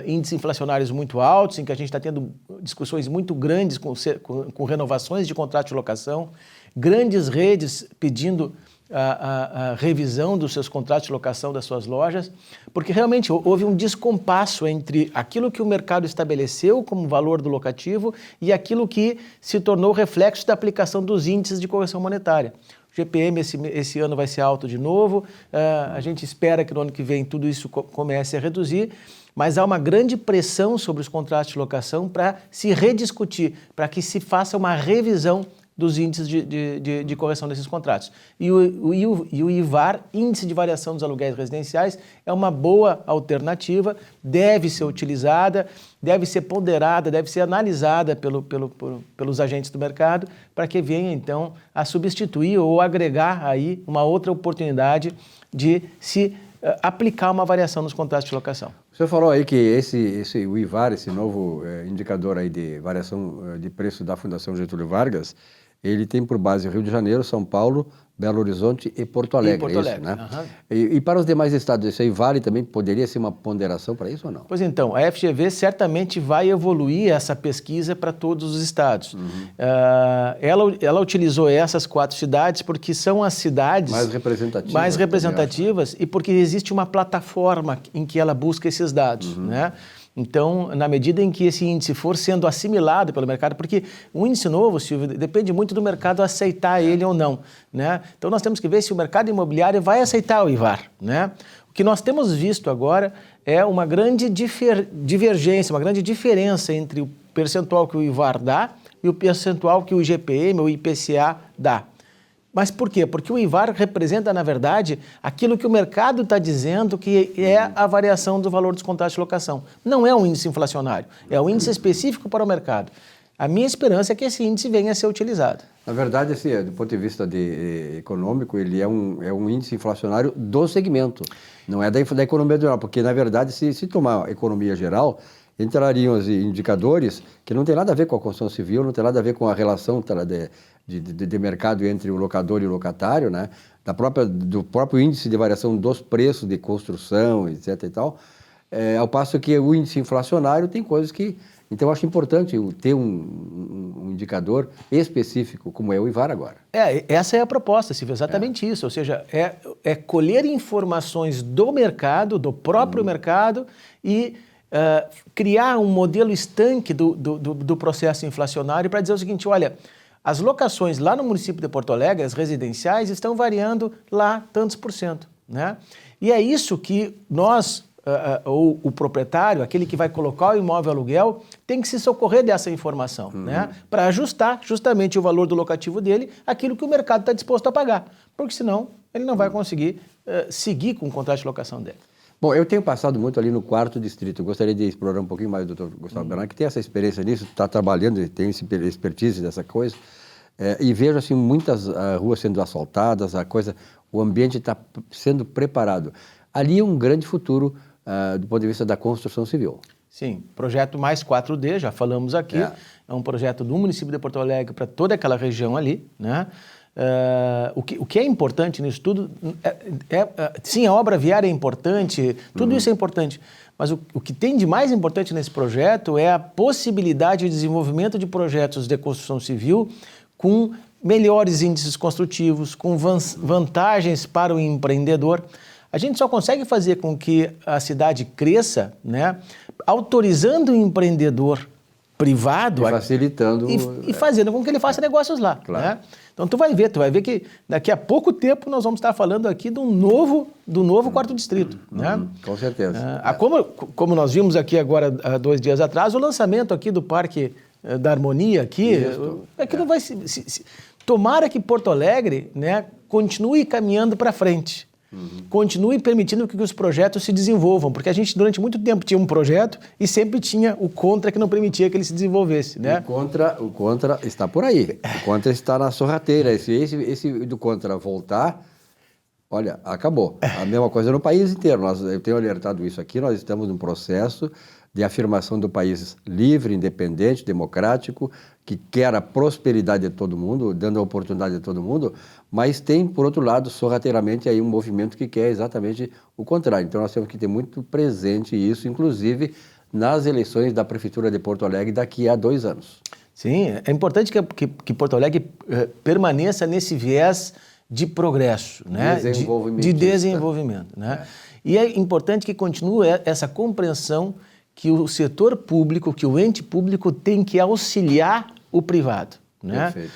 índices inflacionários muito altos, em que a gente está tendo discussões muito grandes com renovações de contrato de locação, grandes redes pedindo a revisão dos seus contratos de locação das suas lojas, porque realmente houve um descompasso entre aquilo que o mercado estabeleceu como valor do locativo e aquilo que se tornou reflexo da aplicação dos índices de correção monetária. O GPM esse ano vai ser alto de novo, a gente espera que no ano que vem tudo isso comece a reduzir, mas há uma grande pressão sobre os contratos de locação para se rediscutir, para que se faça uma revisão dos índices de correção desses contratos. E o IVAR, Índice de Variação dos Aluguéis Residenciais, é uma boa alternativa, deve ser utilizada, deve ser ponderada, deve ser analisada pelos agentes do mercado, para que venha, então, a substituir ou agregar aí uma outra oportunidade de se aplicar uma variação nos contratos de locação. O senhor falou aí que o IVAR, esse novo indicador aí de variação de preço da Fundação Getúlio Vargas, ele tem por base Rio de Janeiro, São Paulo, Belo Horizonte e Porto Alegre. Isso, né? E para os demais estados, isso aí vale também? Poderia ser uma ponderação para isso ou não? Pois então, a FGV certamente vai evoluir essa pesquisa para todos os estados. Ela utilizou essas 4 cidades porque são as cidades mais representativas e porque existe uma plataforma em que ela busca esses dados, né? Então, na medida em que esse índice for sendo assimilado pelo mercado, porque o índice novo, Silvio, depende muito do mercado aceitar ele ou não, né? Então, nós temos que ver se o mercado imobiliário vai aceitar o IVAR, né? O que nós temos visto agora é uma grande divergência, uma grande diferença entre o percentual que o IVAR dá e o percentual que o IGPM ou o IPCA dá. Mas por quê? Porque o IVAR representa, na verdade, aquilo que o mercado está dizendo que é a variação do valor dos contratos de locação. Não é um índice inflacionário, é um índice específico para o mercado. A minha esperança é que esse índice venha a ser utilizado. Na verdade, do ponto de vista econômico, ele é um índice inflacionário do segmento, não é da economia geral, porque, na verdade, se tomar a economia geral, entrariam os indicadores que não tem nada a ver com a construção civil, não tem nada a ver com a relação de mercado entre o locador e o locatário, né? Do próprio índice de variação dos preços de construção, etc. e tal, ao passo que o índice inflacionário tem coisas que... Então, eu acho importante ter um indicador específico, como é o IVAR agora. Essa é a proposta, Silvio, exatamente isso. Ou seja, é colher informações do mercado, do próprio mercado e... criar um modelo estanque do processo inflacionário para dizer o seguinte, olha, as locações lá no município de Porto Alegre, as residenciais, estão variando lá tantos %, né? E é isso que nós, ou o proprietário, aquele que vai colocar o imóvel aluguel, tem que se socorrer dessa informação, né? Para ajustar justamente o valor do locativo dele àquilo que o mercado está disposto a pagar, porque senão ele não vai conseguir seguir com o contrato de locação dele. Bom, eu tenho passado muito ali no 4º distrito. Eu gostaria de explorar um pouquinho mais o doutor Gustavo Bernardo, que tem essa experiência nisso, está trabalhando e tem expertise dessa coisa. E vejo assim muitas ruas sendo asfaltadas, o ambiente está sendo preparado. Ali é um grande futuro do ponto de vista da construção civil. Sim, projeto Mais 4D, já falamos aqui. É um projeto do município de Porto Alegre para toda aquela região ali, né? O que é importante nisso tudo, sim, a obra viária é importante, tudo isso é importante, mas o que tem de mais importante nesse projeto é a possibilidade de desenvolvimento de projetos de construção civil com melhores índices construtivos, com vantagens para o empreendedor. A gente só consegue fazer com que a cidade cresça, né, autorizando o empreendedor privado e facilitando e fazendo com que ele faça negócios lá, claro. Né? Então tu vai ver que daqui a pouco tempo nós vamos estar falando aqui do novo 4º distrito, né? Com certeza. Como nós vimos aqui agora há 2 dias atrás, o lançamento aqui do Parque da Harmonia aqui, aquilo vai tomara que Porto Alegre, né, continue caminhando para frente. Continue permitindo que os projetos se desenvolvam, porque a gente durante muito tempo tinha um projeto e sempre tinha o contra que não permitia que ele se desenvolvesse, né? O contra está por aí, o contra está na sorrateira, esse do contra voltar, olha, acabou. A mesma coisa no país inteiro, eu tenho alertado isso aqui, nós estamos num processo de afirmação do país livre, independente, democrático, que quer a prosperidade de todo mundo, dando a oportunidade a todo mundo, mas tem, por outro lado, sorrateiramente aí um movimento que quer exatamente o contrário. Então nós temos que ter muito presente isso, inclusive nas eleições da Prefeitura de Porto Alegre daqui a 2 anos. Sim, é importante que Porto Alegre permaneça nesse viés de progresso, né? De desenvolvimento. Né? E é importante que continue essa compreensão que o setor público, que o ente público tem que auxiliar o privado. Né? Perfeito.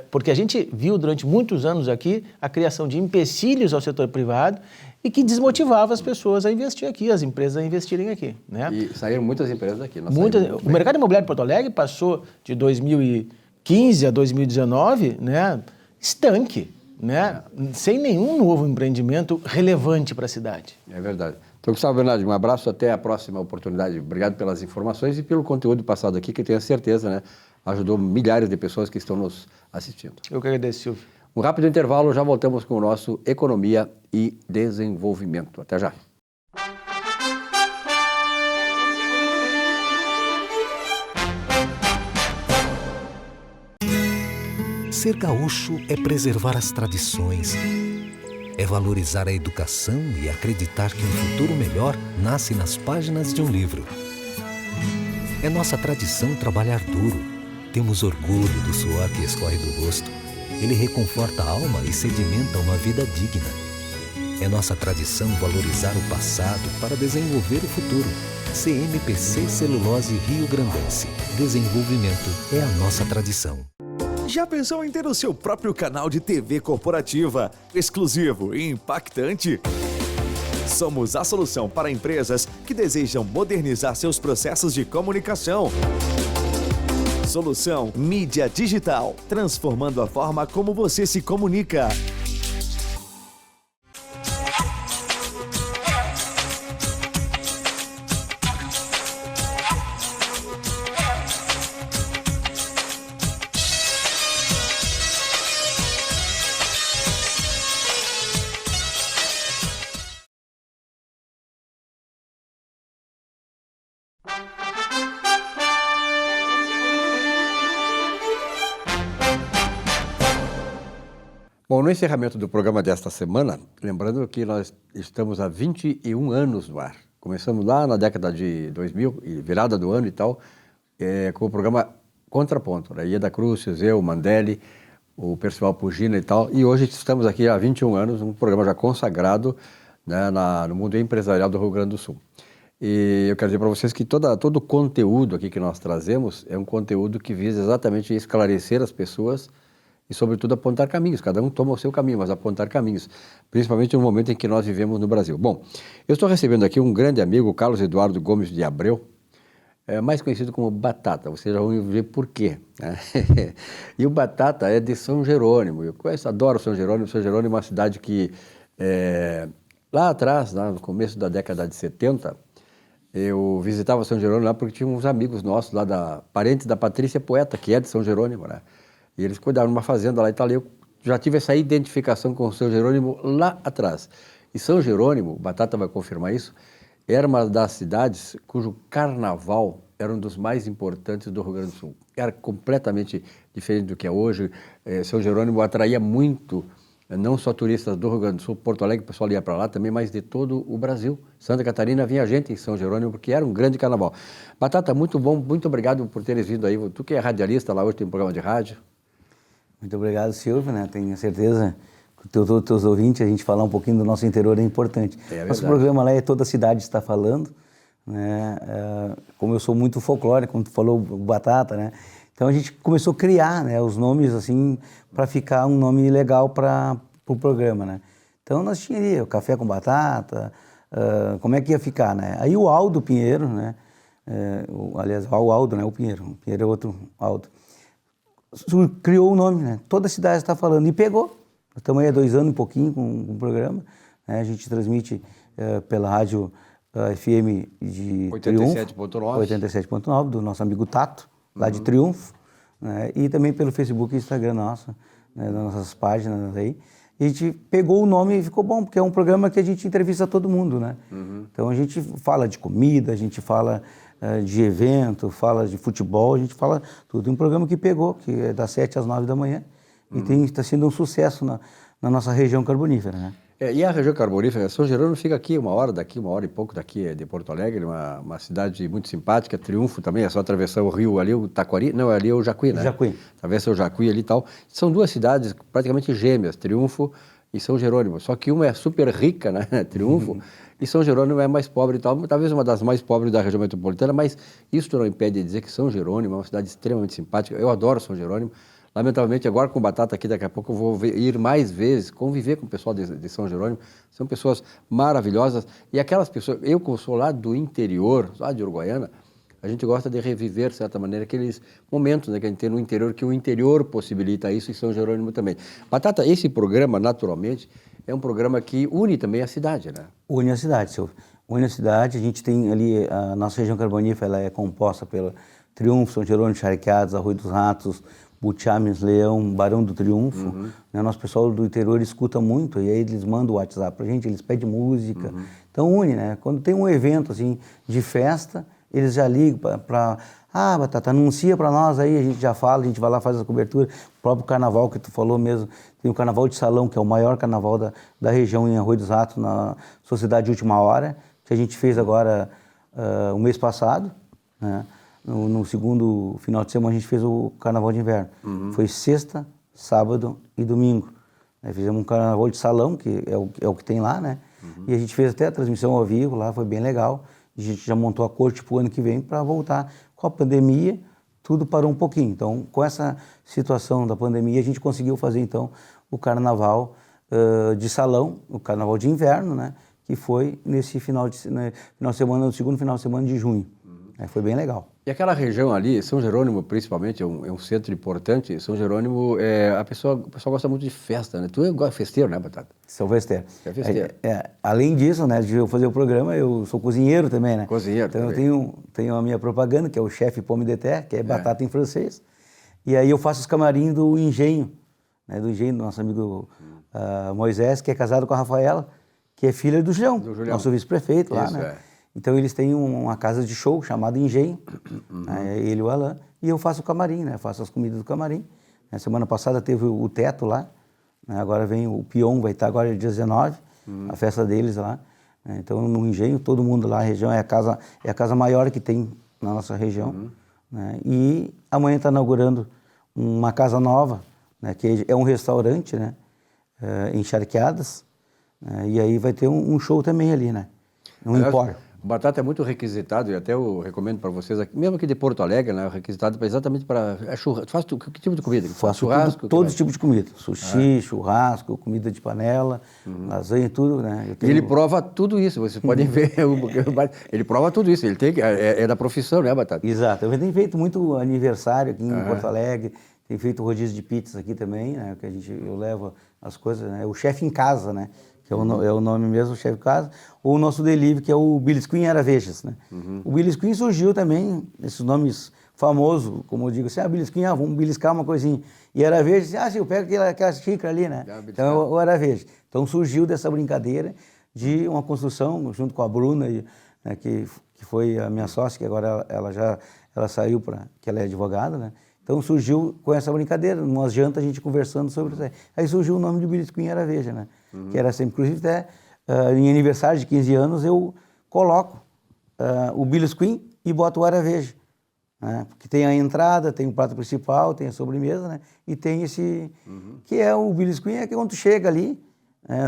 Porque a gente viu durante muitos anos aqui a criação de empecilhos ao setor privado e que desmotivava as pessoas a investir aqui, as empresas a investirem aqui. Né? E saíram muitas empresas daqui. O mercado imobiliário de Porto Alegre passou de 2015 a 2019, né, estanque, né, sem nenhum novo empreendimento relevante para a cidade. É verdade. Então, Gustavo Bernardo, um abraço, até a próxima oportunidade. Obrigado pelas informações e pelo conteúdo passado aqui, que eu tenho certeza, né, ajudou milhares de pessoas que estão nos assistindo. Eu que agradeço, Silvio. Um rápido intervalo, já voltamos com o nosso Economia e Desenvolvimento. Até já. Ser gaúcho é preservar as tradições, é valorizar a educação e acreditar que um futuro melhor nasce nas páginas de um livro. É nossa tradição trabalhar duro. Temos orgulho do suor que escorre do rosto. Ele reconforta a alma e sedimenta uma vida digna. É nossa tradição valorizar o passado para desenvolver o futuro. CMPC Celulose Rio Grandense. Desenvolvimento é a nossa tradição. Já pensou em ter o seu próprio canal de TV corporativa, exclusivo e impactante? Somos a solução para empresas que desejam modernizar seus processos de comunicação. Solução Mídia Digital, transformando a forma como você se comunica. Bom, no encerramento do programa desta semana, lembrando que nós estamos há 21 anos no ar. Começamos lá na década de 2000, virada do ano e tal, com o programa Contraponto. Né? Ieda Cruz, eu, Mandelli, o Percival Pugina e tal. E hoje estamos aqui há 21 anos, um programa já consagrado, né, no mundo empresarial do Rio Grande do Sul. E eu quero dizer para vocês que todo o conteúdo aqui que nós trazemos é um conteúdo que visa exatamente esclarecer as pessoas e, sobretudo, apontar caminhos. Cada um toma o seu caminho, mas apontar caminhos, principalmente no momento em que nós vivemos no Brasil. Bom, eu estou recebendo aqui um grande amigo, o Carlos Eduardo Gomes de Abreu, mais conhecido como Batata. Você já vai ver por quê, né? E o Batata é de São Jerônimo. Eu adoro São Jerônimo. São Jerônimo é uma cidade que, lá atrás, no começo da década de 70, eu visitava São Jerônimo lá porque tinha uns amigos nossos lá, parentes da Patrícia Poeta, que é de São Jerônimo, né? E eles cuidavam de uma fazenda lá e tal. Eu já tive essa identificação com São Jerônimo lá atrás. E São Jerônimo, Batata vai confirmar isso, era uma das cidades cujo carnaval era um dos mais importantes do Rio Grande do Sul. Era completamente diferente do que é hoje. São Jerônimo atraía muito, não só turistas do Rio Grande do Sul, Porto Alegre, o pessoal ia para lá também, mas de todo o Brasil. Santa Catarina vinha gente em São Jerônimo, porque era um grande carnaval. Batata, muito bom, muito obrigado por teres vindo aí. Tu que é radialista lá hoje, tem um programa de rádio. Muito obrigado, Silvio, né? Tenho certeza que todos os teus ouvintes, a gente falar um pouquinho do nosso interior é importante. Nosso programa lá é Toda a Cidade Está Falando, né? Como eu sou muito folclórico, como tu falou, Batata, né? Então a gente começou a criar, né, os nomes assim para ficar um nome legal para o programa, né? Então nós tínhamos o Café com Batata, como é que ia ficar, né? Aí o Aldo Pinheiro, né? Aliás, o Aldo, né? O Pinheiro é outro Aldo. Criou o nome, né? Toda a cidade está falando e pegou. Estamos aí há 2 anos e pouquinho com o programa, né? A gente transmite pela rádio FM de 87.9 do nosso amigo Tato, lá de Triunfo, né? E também pelo Facebook e Instagram nosso, né? Das nossas páginas aí. E a gente pegou o nome e ficou bom, porque é um programa que a gente entrevista todo mundo, né? Então a gente fala de comida, a gente fala de evento, fala de futebol, a gente fala tudo. É um programa que pegou, que é das 7 às 9 da manhã, e está sendo um sucesso na nossa região carbonífera, né? E a região carbonífera, São Jerônimo fica aqui 1 hora daqui, 1 hora e pouco daqui de Porto Alegre, uma cidade muito simpática, Triunfo também, é só atravessar o rio ali, o Taquari, não, ali é o Jacuí, né? Jacuí. Atravessa o Jacuí ali e tal. São 2 cidades praticamente gêmeas, Triunfo e São Jerônimo, só que uma é super rica, né, Triunfo, e São Jerônimo é mais pobre e tal, talvez uma das mais pobres da região metropolitana, mas isso não impede de dizer que São Jerônimo é uma cidade extremamente simpática, eu adoro São Jerônimo. Lamentavelmente, agora com Batata aqui, daqui a pouco eu vou ir mais vezes, conviver com o pessoal de São Jerônimo. São pessoas maravilhosas. E aquelas pessoas, eu que sou lá do interior, lá de Uruguaiana, a gente gosta de reviver, de certa maneira, aqueles momentos, né, que a gente tem no interior, que o interior possibilita isso e São Jerônimo também. Batata, esse programa, naturalmente, é um programa que une também a cidade, né? Une a cidade, Silvio. Une a cidade, a gente tem ali, a nossa região carbonífera, ela é composta pelo Triunfo, São Jerônimo, Charqueadas, Arroio dos Ratos, Butiames, Leão, Barão do Triunfo, né? Nosso pessoal do interior escuta muito, e aí eles mandam o WhatsApp pra gente, eles pedem música, então une, né? Quando tem um evento assim de festa, eles já ligam para Batata, anuncia para nós aí, a gente já fala, a gente vai lá, faz a cobertura, o próprio carnaval que tu falou mesmo, tem o Carnaval de Salão, que é o maior carnaval da região em Arroio dos Ratos, na Sociedade Última Hora, que a gente fez agora o mês passado, né? No segundo final de semana a gente fez o Carnaval de Inverno. Foi sexta, sábado e domingo. Fizemos um Carnaval de Salão, que é o que tem lá, né? E a gente fez até a transmissão ao vivo lá, foi bem legal. A gente já montou a corte para o ano que vem para voltar. Com a pandemia, tudo parou um pouquinho. Então, com essa situação da pandemia, a gente conseguiu fazer, então, o Carnaval de Salão, o Carnaval de Inverno, né? Que foi nesse final de semana, no segundo final de semana de junho. Foi bem legal. E aquela região ali, São Jerônimo principalmente, é um centro importante. São Jerônimo, o pessoal gosta muito de festa, né? Tu é festeiro, né, Batata? Sou festeiro. Você é festeiro. Além disso, né, de eu fazer o programa, eu sou cozinheiro também, né? Cozinheiro então também. Eu tenho a minha propaganda, que é o chefe pomme de terre, que é batata em francês. E aí eu faço os camarins do Engenho, né? Do Engenho, do nosso amigo Moisés, que é casado com a Rafaela, que é filha do Julião, nosso vice-prefeito lá, né? Então eles têm uma casa de show chamada Engenho, né? Ele e o Alain, e eu faço o camarim, né? Faço as comidas do camarim. Na semana passada teve o teto lá, né? Agora vem o Pion, vai estar agora dia 19, a festa deles lá. Né? Então no Engenho, todo mundo lá, a região é a casa maior que tem na nossa região. Né? E amanhã está inaugurando uma casa nova, né? Que é um restaurante, né? Em Charqueadas, né? E aí vai ter um show também ali, né? Um empório. O batata é muito requisitado, e até eu recomendo para vocês, aqui, mesmo aqui de Porto Alegre, né, requisitado exatamente para churrasco. Faz que tipo de comida? Faço churrasco? todos os tipos de comida. Sushi, churrasco, comida de panela, lasanha, tudo, né? E ele prova tudo isso, vocês podem ver. Ele prova tudo isso, ele tem, é da profissão, né, Batata? Exato. Eu tenho feito muito aniversário aqui em Porto Alegre, tenho feito rodízio de pizzas aqui também, né? Que eu levo as coisas, né? O chefe em casa, né? Que é o nome mesmo, o chefe em casa. Ou o nosso delivery, que é o Bilisquim Aravejas, né? O Bilisquim surgiu também, esses nomes famosos, como eu digo assim, Bilisquim, vamos beliscar uma coisinha. E Aravejas, sim, eu pego aquela xícara ali, né? Então é o Araveja. Então surgiu dessa brincadeira de uma construção, junto com a Bruna, né, que foi a minha sócia, que agora ela saiu, que ela é advogada, né? Então surgiu com essa brincadeira, numa janta a gente conversando sobre isso aí. Aí surgiu o nome de Bilisquim Araveja, né? Que era sempre, inclusive até em aniversário de 15 anos eu coloco o Bilisquim e boto o Araveja, né? Porque tem a entrada, tem o prato principal, tem a sobremesa, né? E tem esse, que é o Bilisquim, é que quando tu chega ali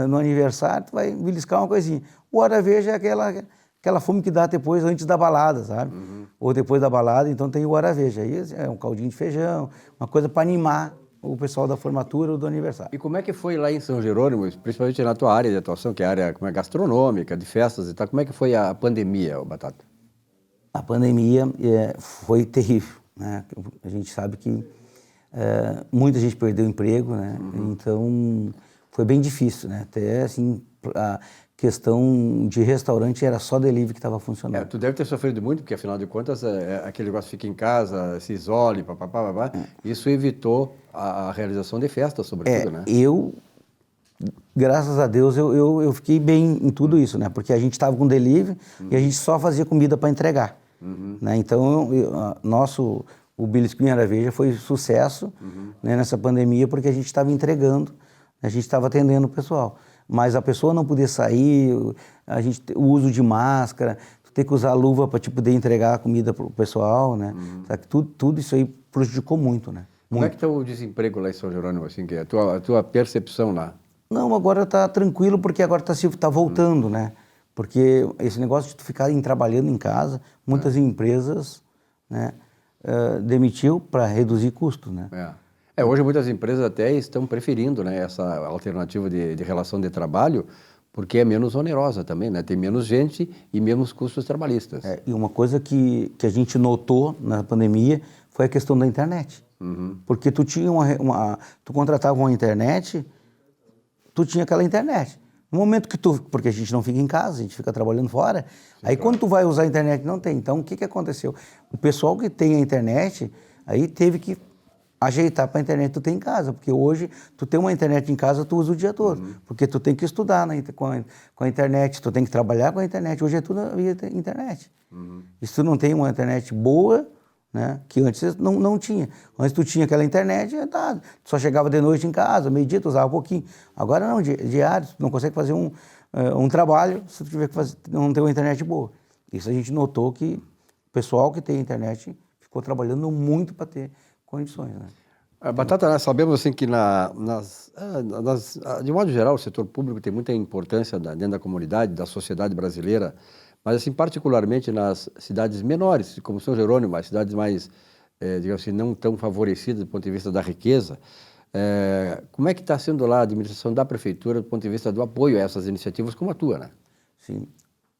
no aniversário, tu vai beliscar uma coisinha. O Araveja é aquela fome que dá depois, antes da balada, sabe? Ou depois da balada, então tem o Araveja. Aí é um caldinho de feijão, uma coisa para animar o pessoal da formatura ou do aniversário. E como é que foi lá em São Jerônimo, principalmente na tua área de atuação, que é a área gastronômica, de festas e tal, como é que foi a pandemia, Batata? A pandemia foi terrível, né? A gente sabe que muita gente perdeu o emprego, né? Então foi bem difícil, né? Até assim, a questão de restaurante era só delivery que estava funcionando. Tu deve ter sofrido muito, porque afinal de contas, aquele negócio fica em casa, se isole, papapá. Isso evitou a realização de festas, sobretudo, né? Graças a Deus, eu fiquei bem em tudo isso, né? Porque a gente estava com delivery e a gente só fazia comida para entregar, né? Então, o Bilisquim Araveja foi sucesso, né, nessa pandemia, porque a gente estava entregando, a gente estava atendendo o pessoal. Mas a pessoa não podia sair, o uso de máscara, tu tem que usar luva para poder entregar a comida para o pessoal, né? Tudo isso aí prejudicou muito, né? Como é que está o desemprego lá em São Jerônimo, assim, que é a tua percepção lá? Não, agora está tranquilo, porque agora tá voltando, né? Porque esse negócio de tu ficar trabalhando em casa, muitas empresas, né, demitiu para reduzir custos, né? Hoje muitas empresas até estão preferindo, né, essa alternativa de relação de trabalho, porque é menos onerosa também, né? Tem menos gente e menos custos trabalhistas. E uma coisa que a gente notou na pandemia foi a questão da internet. Porque tu tinha tu contratava uma internet, tu tinha aquela internet. No momento que porque a gente não fica em casa, a gente fica trabalhando fora, aí quando tu vai usar a internet, não tem. Então, o que aconteceu? O pessoal que tem a internet, aí teve que ajeitar para a internet que tu tem em casa, porque hoje tu tem uma internet em casa, tu usa o dia todo, porque tu tem que estudar com a internet, tu tem que trabalhar com a internet, hoje é tudo via internet. E se tu não tem uma internet boa, né, que antes não tinha. Antes tu tinha aquela internet, tu só chegava de noite em casa, meio-dia tu usava um pouquinho. Agora não, diário, tu não consegue fazer um trabalho se tu tiver que não ter uma internet boa. Isso a gente notou que o pessoal que tem internet ficou trabalhando muito para ter condições, né? Batata, nós sabemos assim que de modo geral o setor público tem muita importância dentro da comunidade, da sociedade brasileira, mas assim particularmente nas cidades menores, como São Jerônimo, as cidades mais, digamos assim, não tão favorecidas do ponto de vista da riqueza. Como é que está sendo lá a administração da prefeitura do ponto de vista do apoio a essas iniciativas como a tua, né? Sim,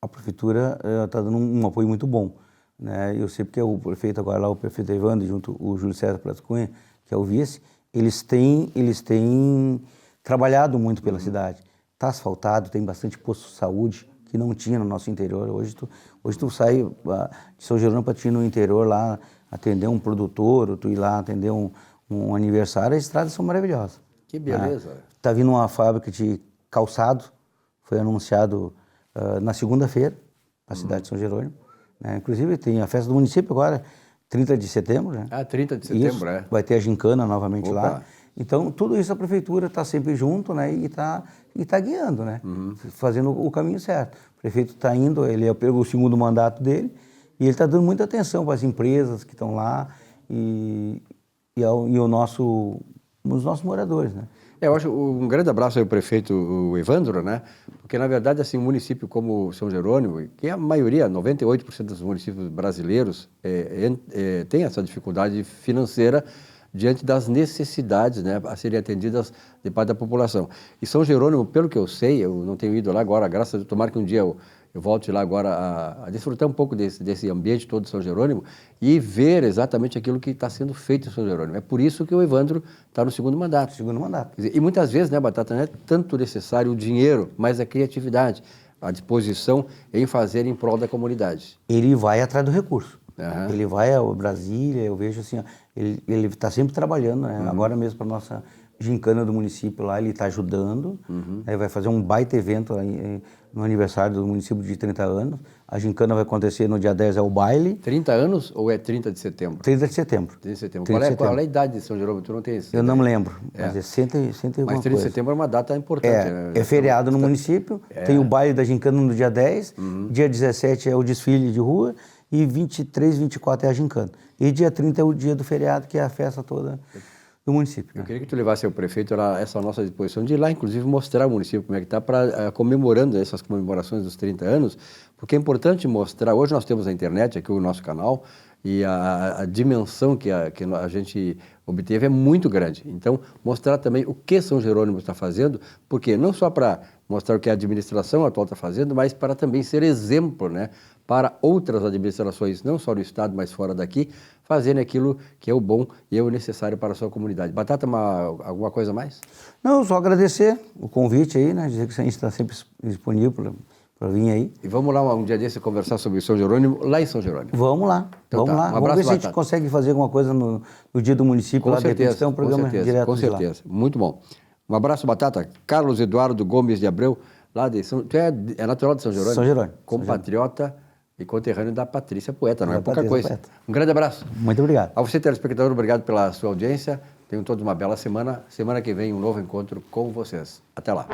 a prefeitura está dando um apoio muito bom, né? Eu sei porque o prefeito agora lá, o prefeito Evandro, junto o Júlio César Prato Cunha, que é o vice, eles têm trabalhado muito pela cidade. Está asfaltado, tem bastante posto de saúde que não tinha no nosso interior. Hoje tu sai de São Jerônimo para ir no interior lá atender um produtor, ou tu ir lá atender um aniversário, as estradas são maravilhosas. Que beleza! Está vindo uma fábrica de calçado, foi anunciado na segunda-feira, na cidade de São Jerônimo. Né? Inclusive tem a festa do município agora, 30 de setembro, né? 30 de setembro, isso, vai ter a gincana novamente lá. Então, tudo isso a prefeitura está sempre junto, né? E tá guiando, né? Fazendo o caminho certo. O prefeito está indo, ele pegou o segundo mandato dele, e ele está dando muita atenção para as empresas que estão lá, e o nosso os nossos moradores, né? Eu acho um grande abraço ao prefeito o Evandro, né? Porque, na verdade, assim, um município como São Jerônimo, que a maioria, 98% dos municípios brasileiros, tem essa dificuldade financeira diante das necessidades, né, a serem atendidas de parte da população. E São Jerônimo, pelo que eu sei, eu não tenho ido lá agora, graças a Deus, tomara que um dia eu volte lá agora a desfrutar um pouco desse ambiente todo de São Jerônimo e ver exatamente aquilo que está sendo feito em São Jerônimo. É por isso que o Evandro está no segundo mandato. Segundo mandato. E muitas vezes, né, Batata, não é tanto necessário o dinheiro, mas a criatividade, a disposição em fazer em prol da comunidade. Ele vai atrás do recurso. Uhum. Ele vai a Brasília, eu vejo assim, ó, ele está sempre trabalhando, né? Uhum. Agora mesmo para a nossa gincana do município lá, ele está ajudando, aí vai fazer um baita evento aí, no aniversário do município de 30 anos. A gincana vai acontecer no dia 10, é o baile. 30 anos ou é 30 de setembro? 30 de setembro. 30 de setembro. 30 de setembro. Qual é a idade de São Jerônimo? Tu não tem isso? Eu não me lembro, mas é 100 e alguma coisa. Mas 30 de setembro é uma data importante. É feriado no município, tem o baile da gincana no dia 10, dia 17 é o desfile de rua, e 23, 24 é a gincana. E dia 30 é o dia do feriado, que é a festa toda do município. Eu queria que tu levasse ao prefeito essa nossa disposição de ir lá, inclusive, mostrar ao município como é que está, comemorando essas comemorações dos 30 anos, porque é importante mostrar. Hoje nós temos a internet, aqui o nosso canal, e a dimensão que a gente obteve é muito grande. Então, mostrar também o que São Jerônimo está fazendo, porque não só para mostrar o que a administração atual está fazendo, mas para também ser exemplo, né, para outras administrações, não só no estado, mas fora daqui, fazerem aquilo que é o bom e é o necessário para a sua comunidade. Batata, alguma coisa a mais? Não, só agradecer o convite aí, né, dizer que a gente está sempre disponível para vir aí. E vamos lá um dia desse conversar sobre São Jerônimo, lá em São Jerônimo. Vamos lá, então, vamos lá. Um abraço, vamos ver se a gente Batata. consegue fazer alguma coisa no dia do município, Com lá certeza, tem um programa direto com de lá. certeza. Muito bom. Um abraço, Batata. Carlos Eduardo Gomes de Abreu, lá de São... Tu é natural de São Jerônimo? São Jerônimo. Compatriota e conterrâneo da Patrícia Poeta, não é pouca Patrícia coisa. Poeta. Um grande abraço. Muito obrigado. A você, telespectador, obrigado pela sua audiência. Tenham todos uma bela semana. Semana que vem, um novo encontro com vocês. Até lá.